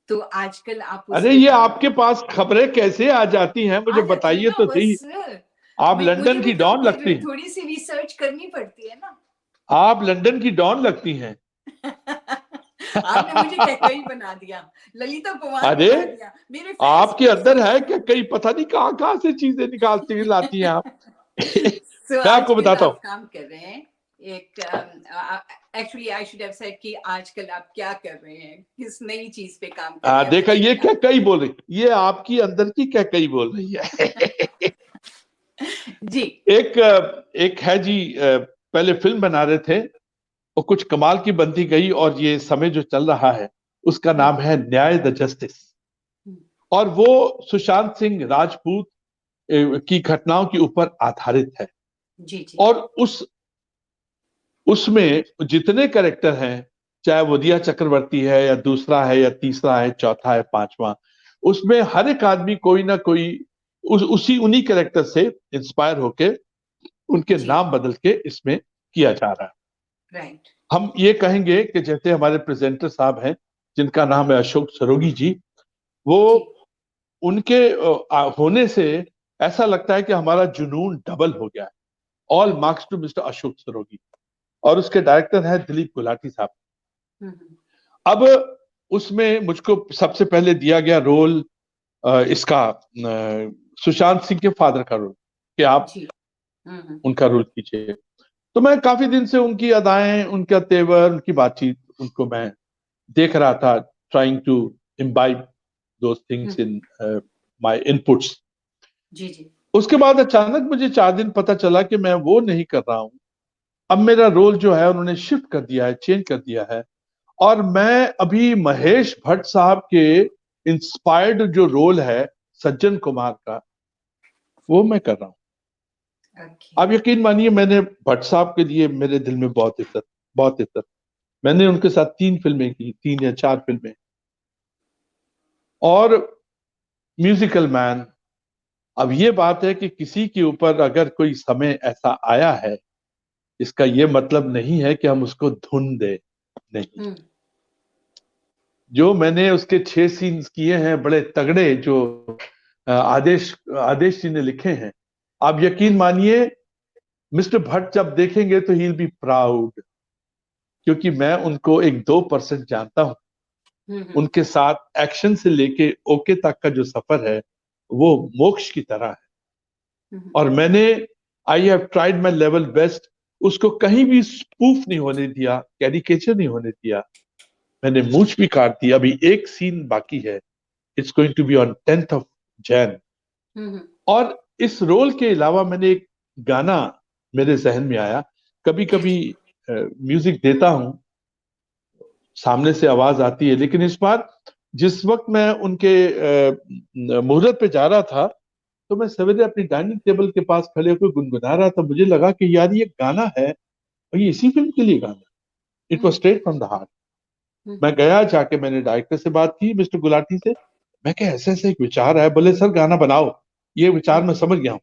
तो आजकल आप उस अरे पे ये काम आपके पास खबरें कैसे आ जाती हैं, मुझे आ जाती है बताइए ना, तो सही। बस आप मुझे लंदन की भी तो डॉन लगती फिर हैं। थोड़ी सी रिसर्च करनी पड़ती है ना। आप लंदन की डॉन लगती हैं। आपने मुझे कैकई बना दिया, ललिता कुमार अरे बना दिया। मेरे फैंस आपके मुझे अंदर है समझते क्या, कई पता नहीं कहाँ कहाँ से चीजें निकालती हैं, लाती हैं आप। So मैं आपको आजकल बताता आप हूँ। काम कर रहे हैं एक actually I should have said कि आजकल आप क्या कर रहे हैं, किस नई चीज पे काम कर रहे हैं। देखा, ये बताइए क्या कई बोल रही, ये आपकी अंदर की क्या कई बोल रही है। जी। एक है जी, पहले फिल्म बना रहे थे, वो कुछ कमाल की बनती गई, और ये समय जो चल रहा है उसका नाम है न्याय द जस्टिस। और वो सुशांत सिंह राजपूत की घटनाओं के ऊपर आधारित है। जी जी। और उसमें जितने कैरेक्टर हैं, चाहे वो दिया चक्रवर्ती है या दूसरा है या तीसरा है, चौथा है, पांचवा, उसमें हर एक आदमी कोई ना कोई उन्हीं कैरेक्टर से इंस्पायर होके उनके जी। नाम बदल के इसमें किया जा रहा है। राइट। हम ये कहेंगे कि जैसे हमारे प्रेजेंटर साहब हैं जिनका नाम है अशोक सरोगी जी, वो उनके होने से ऐसा लगता है कि हमारा जुनून डबल हो गया है। All marks to mister Ashok Saraogi. और उसके डायरेक्टर है दिलीप गुलाटी साहब। अब उसमें मुझको सबसे पहले दिया गया रोल इसका सुशांत सिंह के फादर का रोल, कि आप उनका रोल कीजिए। तो मैं काफी दिन से उनकी अदाएं, उनका तेवर, उनकी बातचीत, उनको मैं देख रहा था, trying to imbibe those things in my inputs. जी जी। उसके बाद अचानक मुझे 4 दिन पता चला कि मैं वो नहीं कर रहा हूं। अब मेरा रोल जो है उन्होंने शिफ्ट कर दिया है, चेंज कर दिया है, और मैं अभी महेश भट्ट साहब के इंस्पायर्ड जो रोल है सज्जन कुमार का, वो मैं कर रहा हूं। आप यकीन मानिए, मैंने भट्ट साहब के लिए मेरे दिल में बहुत इज्जत, बहुत इज्जत। मैंने उनके साथ 3 फिल्में की, 3 या 4 फिल्में। और म्यूजिकल मैन। अब ये बात है कि किसी के ऊपर अगर कोई समय ऐसा आया है, इसका ये मतलब नहीं है कि हम उसको धुन दे, नहीं। जो मैंने उसके 6 सीन्स किए हैं बड़े तगड़े, जो आदेश जी ने लिखे हैं, आप यकीन मानिए मिस्टर भट्ट जब देखेंगे तो ही विल बी प्राउड, क्योंकि मैं उनको एक 2% जानता हूं। उनके साथ एक्शन से लेके ओके तक का जो सफर है वो मोक्ष की तरह है। और मैंने I have tried my level best, उसको कहीं भी स्पूफ नहीं होने दिया, कैरिकेचर नहीं होने दिया। मैंने मूंछ भी काट दी। अभी एक सीन बाकी है, it's going to be on 10th of Jan। और इस रोल के अलावा मैंने एक गाना मेरे जहन में आया। कभी कभी म्यूजिक देता हूं, सामने से आवाज आती है, लेकिन इस बार जिस वक्त मैं उनके मुहूर्त पे जा रहा था, तो मैं सवेरे अपनी डाइनिंग टेबल के पास खड़े होकर गुनगुना रहा था। मुझे लगा कि यार ये गाना है, और ये इसी फिल्म के लिए गाना। It was straight from the heart. मैं गया, जाके मैंने डायरेक्टर से बात की, मिस्टर गुलाटी से। मैं कहा ऐसे ऐसे एक विचार है। बोले सर गाना बनाओ। ये विचार मैं समझ गया हूँ।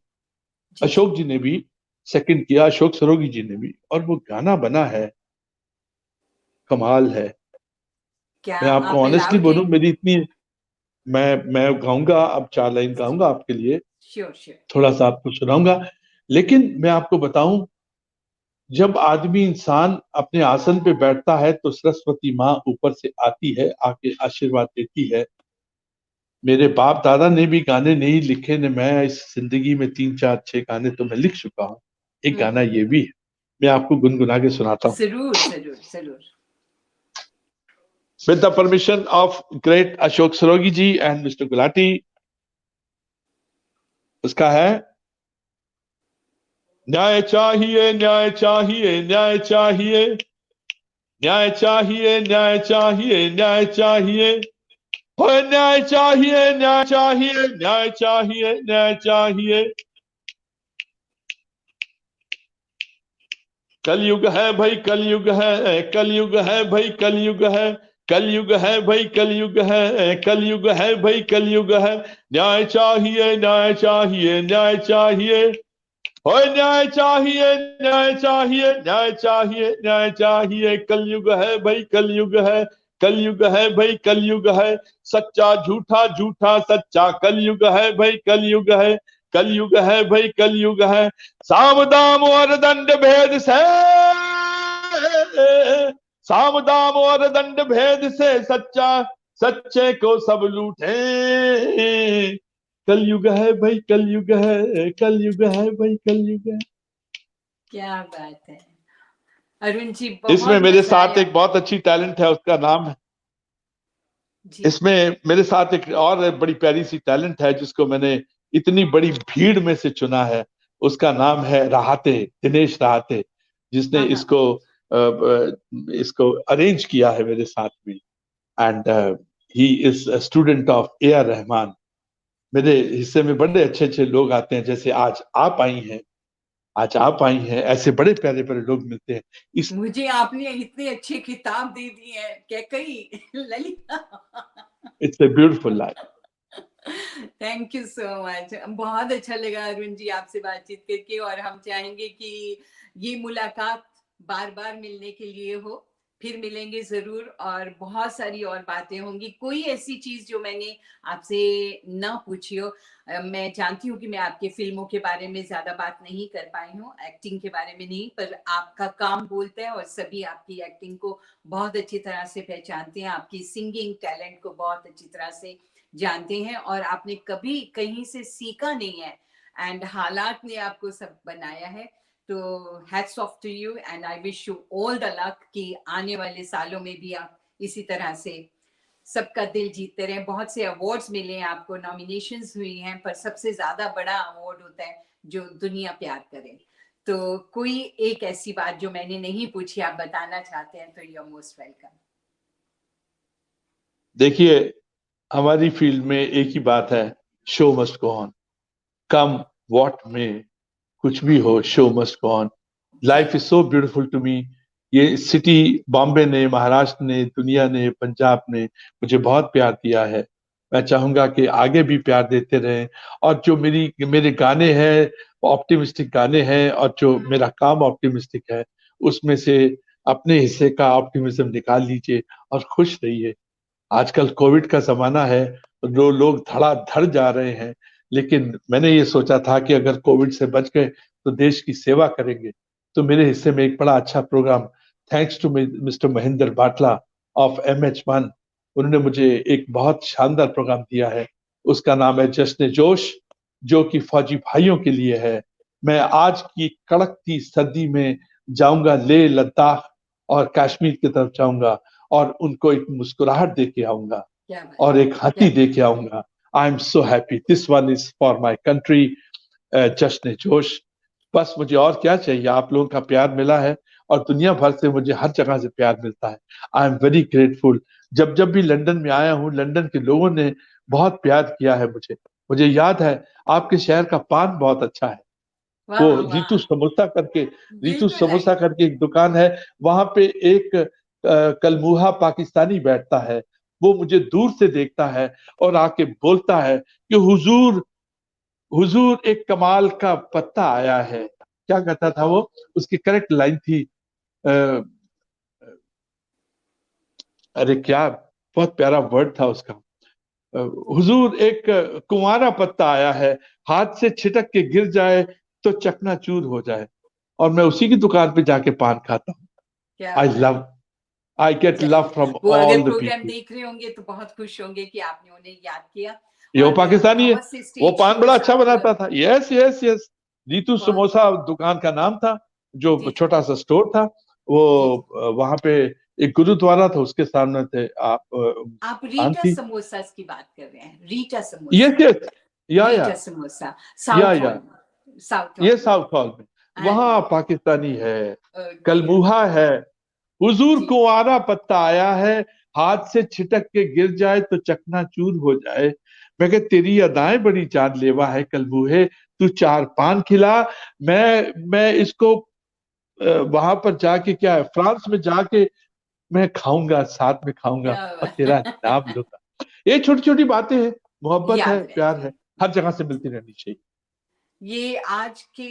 अशोक जी ने भी सेकंड किया, अशोक सरोगी जी ने भी, और वो गाना बना है, कमाल है। मैं आपको ऑनेस्टली बोलूं, मेरी इतनी, मैं गाऊंगा अब 4 लाइन गाऊंगा आपके लिए, थोड़ा सा आपको सुनाऊंगा। लेकिन मैं आपको बताऊं, जब आदमी इंसान अपने आसन पे बैठता है तो सरस्वती माँ ऊपर से आती है, आके आशीर्वाद देती है। मेरे बाप दादा ने भी गाने नहीं लिखे ने, मैं इस जिंदगी में 3 4 6 गाने तो मैं लिख चुका हूँ। एक गाना ये भी है, मैं आपको गुनगुना के सुनाता हूँ। जरूर जरूर जरूर। With the permission of great Ashok Sarogi ji and Mr. Gulati, उसका है, न्याय चाहिए न्याय चाहिए न्याय चाहिए, न्याय चाहिए न्याय चाहिए न्याय चाहिए, हो न्याय चाहिए, न्याय चाहिए, न्याय चाहिए, न्याय चाहिए। कलयुग है भाई, कलयुग है, कलयुग है भाई, कलयुग है, कलयुग है भाई, कलयुग है, कलयुग है भाई, कलयुग है। न्याय चाहिए, न्याय चाहिए, न्याय चाहिए। हो न्याय चाहिए, न्याय चाहिए, न्याय चाहिए, न्याय चाहिए। कलयुग है भाई, कलयुग है, कलयुग है भाई, कलयुग है। सच्चा झूठा, झूठा सच्चा, कलयुग है भाई, कलयुग है, कलयुग है भाई, कलयुग है। साम दाम और दंड भेद से, साम दाम और दंड भेद से सच्चा, सच्चे को सब लूटे। कलयुग है भाई, कलयुग है, कलयुग है भाई, कलयुग है। क्या बात है अरुण जी, इसमें बहुत मेरे मजा साथ आया। एक बहुत अच्छी टैलेंट है, उसका नाम, जी इसमें मेरे साथ एक और बड़ी प्यारी सी टैलेंट है जिसको मैंने इतनी बड़ी भीड़ में से चुना है। उसका नाम है राहते, दिनेश राहते, जिसने हाँ हाँ। इसको अरेंज किया है मेरे साथ में। And he is student of A R Rahman. मेरे हिस्से में बड़े अच्छे अच्छे लोग आते हैं, जैसे आज आप आई हैं, आज आप आई हैं, ऐसे बड़े प्यारे प्यारे लोग मिलते हैं। इस मुझे आपने इतने अच्छे किताब दे दी है, Kaikeyi Lalita. It's a beautiful life. Thank you so much. बहुत अच्छा लगा अरुण जी आपसे बातचीत करके, और हम चाहेंगे कि ये मुलाकात बार बार मिलने के लिए हो। फिर मिलेंगे जरूर, और बहुत सारी और बातें होंगी। कोई ऐसी चीज जो मैंने आपसे ना पूछी हो। मैं जानती हूँ कि मैं आपके फिल्मों के बारे में ज्यादा बात नहीं कर पाई हूँ, एक्टिंग के बारे में नहीं, पर आपका काम बोलता है और सभी आपकी एक्टिंग को बहुत अच्छी तरह से पहचानते हैं, आपकी सिंगिंग टैलेंट को बहुत अच्छी तरह से जानते हैं, और आपने कभी कहीं से सीखा नहीं है, एंड हालात ने आपको सब बनाया है। तो hats off to you, and I wish you all the luck कि आने वाले सालों में भी आप इसी तरह से सबका दिल जीतते रहे। बहुत से अवार्ड्स मिले हैं आपको, नॉमिनेशंस हुई हैं, पर सबसे ज्यादा बड़ा अवार्ड होता है जो दुनिया प्यार करे। तो कोई एक ऐसी बात जो मैंने नहीं पूछी आप बताना चाहते हैं, तो यू आर मोस्ट वेलकम। देखिए, हमारी फील्ड में एक ही बात है, show must go on, come what में, कुछ भी हो, show must go on. Life is so beautiful to me. ये सिटी, बॉम्बे ने, महाराष्ट्र ने, दुनिया ने, पंजाब ने मुझे बहुत प्यार दिया है। मैं चाहूंगा कि आगे भी प्यार देते रहें। और जो मेरे गाने हैं ऑप्टिमिस्टिक गाने हैं, और जो मेरा काम ऑप्टिमिस्टिक है, उसमें से अपने हिस्से का ऑप्टिमिज्म निकाल लीजिए और खुश रहिए। आजकल कोविड का जमाना है, लोग धड़ाधड़ जा रहे हैं, लेकिन मैंने ये सोचा था कि अगर कोविड से बच गए तो देश की सेवा करेंगे। तो मेरे हिस्से में एक बड़ा अच्छा programme, thanks to mister Mahendra Batla of MH1, उन्होंने मुझे एक बहुत शानदार प्रोग्राम दिया है। उसका नाम है जश्न जोश, जो कि फौजी भाइयों के लिए है। मैं आज की कड़कती सर्दी में जाऊंगा लेह, लद्दाख और कश्मीर की तरफ जाऊंगा, और उनको एक मुस्कुराहट दे के आऊंगा क्या बात और एक क्या हाथी दे के आऊंगा। I am so happy, this one is for my country. जश्न जोश, बस मुझे और क्या चाहिए, आप लोगों का प्यार मिला है, और दुनिया भर से मुझे हर जगह से प्यार मिलता है। I am very grateful. जब जब भी लंदन में आया हूँ, लंदन के लोगों ने बहुत प्यार किया है मुझे। मुझे याद है, आपके शहर का पान बहुत अच्छा है। वो वाह वाह, रीतू बिल्कुल समोसा करके एक दुकान है, वहां पे एक कलमुहा पाकिस्तानी बैठता है। वो मुझे दूर से देखता है और आके बोलता है कि हुजूर, हुजूर एक कमाल का पत्ता आया है। क्या कहता था वो, उसकी करेक्ट लाइन थी, अ, अरे क्या बहुत प्यारा वर्ड था उसका। हुजूर एक कुंवारा पत्ता आया है, हाथ से छिटक के गिर जाए तो चकनाचूर हो जाए। और मैं उसी की दुकान पे जाके पान खाता हूँ। क्या आई बात लव, आई गेट लव चलिए, फ्रॉम वो अगर ऑल द प्रोग्राम पीपल। देख रहे होंगे तो बहुत खुश होंगे कि आपने उन्हें याद किया। ये वो और पाकिस्तानी है, बहुत से वो स्टेज पान बड़ा शोज अच्छा आप बनाता था। यस यस यस, रीतू बहुत। समोसा दुकान का नाम था, जो जी जी छोटा सा स्टोर था वो। जी जी। वहां पे एक गुरुद्वारा था, उसके सामने थे आप, आप दुकान रीटा थी। समोसा की बात कर रहे हैं, रीटा यस समोसा। यस, या रीटा समोसा या साउथ या हॉल में, साउथ ये हॉल में। साउथ हॉल में, वहां अरे पाकिस्तानी है, ओके कलमुहा है। हुजूर जी। कुंवारा पत्ता आया है, हाथ से छिटक के गिर जाए तो चकनाचूर हो जाए। मैं कह तेरी अदाएं बड़ी जानलेवा है कलबूहे, तू 4 पान खिला, मैं इसको वहां पर जाके क्या है, फ्रांस में जाके मैं खाऊंगा, साथ में खाऊंगा और तेरा नाम लूंगा। ये छोटी छोटी बातें हैं, मोहब्बत है, याद प्यार रहे। है, हर जगह से मिलती रहनी चाहिए। ये आज के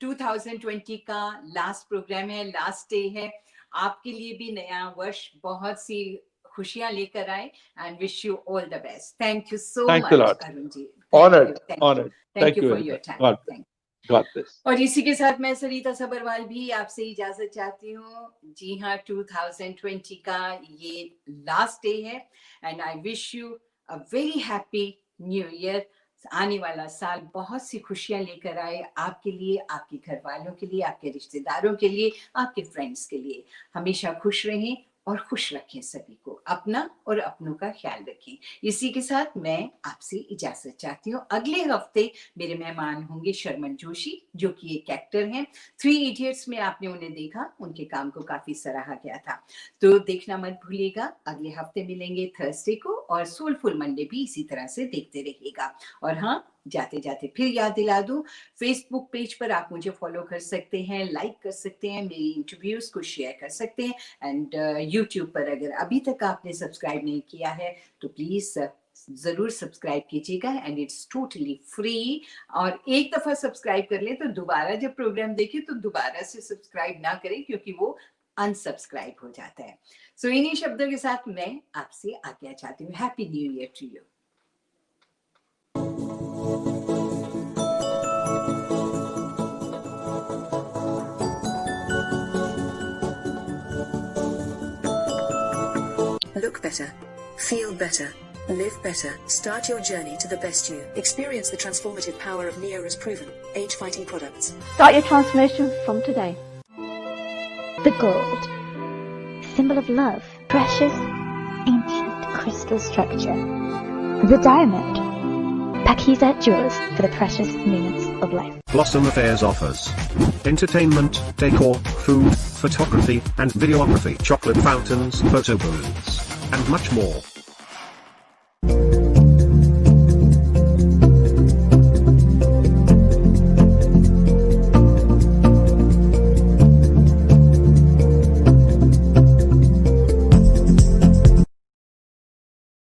2020 का लास्ट प्रोग्राम है, लास्ट डे है। आपके लिए भी नया वर्ष बहुत सी खुशियां लेकर आए and wish you all the best. Thank you so Thanks a much lot. Arun ji. Honored, thank you honored. Thank Thank you you for very your much. Time. God bless. God bless. और इसी के साथ मैं सरिता सब्रवाल भी आपसे इजाजत चाहती हूँ। जी हाँ, 2020 का ये लास्ट डे है and I wish you a very happy new year. आने वाला साल बहुत सी खुशियां लेकर आए आपके लिए, आपके घर वालों के लिए, आपके रिश्तेदारों के लिए, आपके फ्रेंड्स के लिए। हमेशा खुश रहें और खुश रखें सभी को, अपना और अपनों का ख्याल रखें। इसी के साथ मैं आपसे इजाजत चाहती हूँ। अगले हफ्ते मेरे मेहमान होंगे शर्मन जोशी, जो कि एक एक्टर हैं। 3 इडियट्स में आपने उन्हें देखा, उनके काम को काफी सराहा गया था, तो देखना मत भूलिएगा। अगले हफ्ते मिलेंगे थर्सडे को, और सोलफुल मंडे भी इसी तरह से देखते रहिएगा। और हाँ, जाते जाते फिर याद दिला दूं, फेसबुक पेज पर आप मुझे फॉलो कर सकते हैं, लाइक कर सकते हैं, मेरी इंटरव्यूज को शेयर कर सकते हैं, एंड यूट्यूब पर अगर अभी तक आपने सब्सक्राइब नहीं किया है तो प्लीज जरूर सब्सक्राइब कीजिएगा, एंड इट्स टोटली फ्री। और एक दफा सब्सक्राइब कर लें तो दोबारा जब प्रोग्राम देखें तो दोबारा से सब्सक्राइब ना करें, क्योंकि वो अनसब्सक्राइब हो जाता है। सो इन्हीं शब्दों के साथ मैं आपसे आज्ञा चाहती हूँ। Happy new year to you. Look better. Feel better. Live better. Start your journey to the best you. Experience the transformative power of Neora's proven age-fighting products. Start your transformation from today. The gold, symbol of love, precious, ancient crystal structure. The diamond, Pakizat jewels for the precious moments of life. Blossom Affairs offers entertainment, decor, food, photography and videography, chocolate fountains, photo booths, and much more.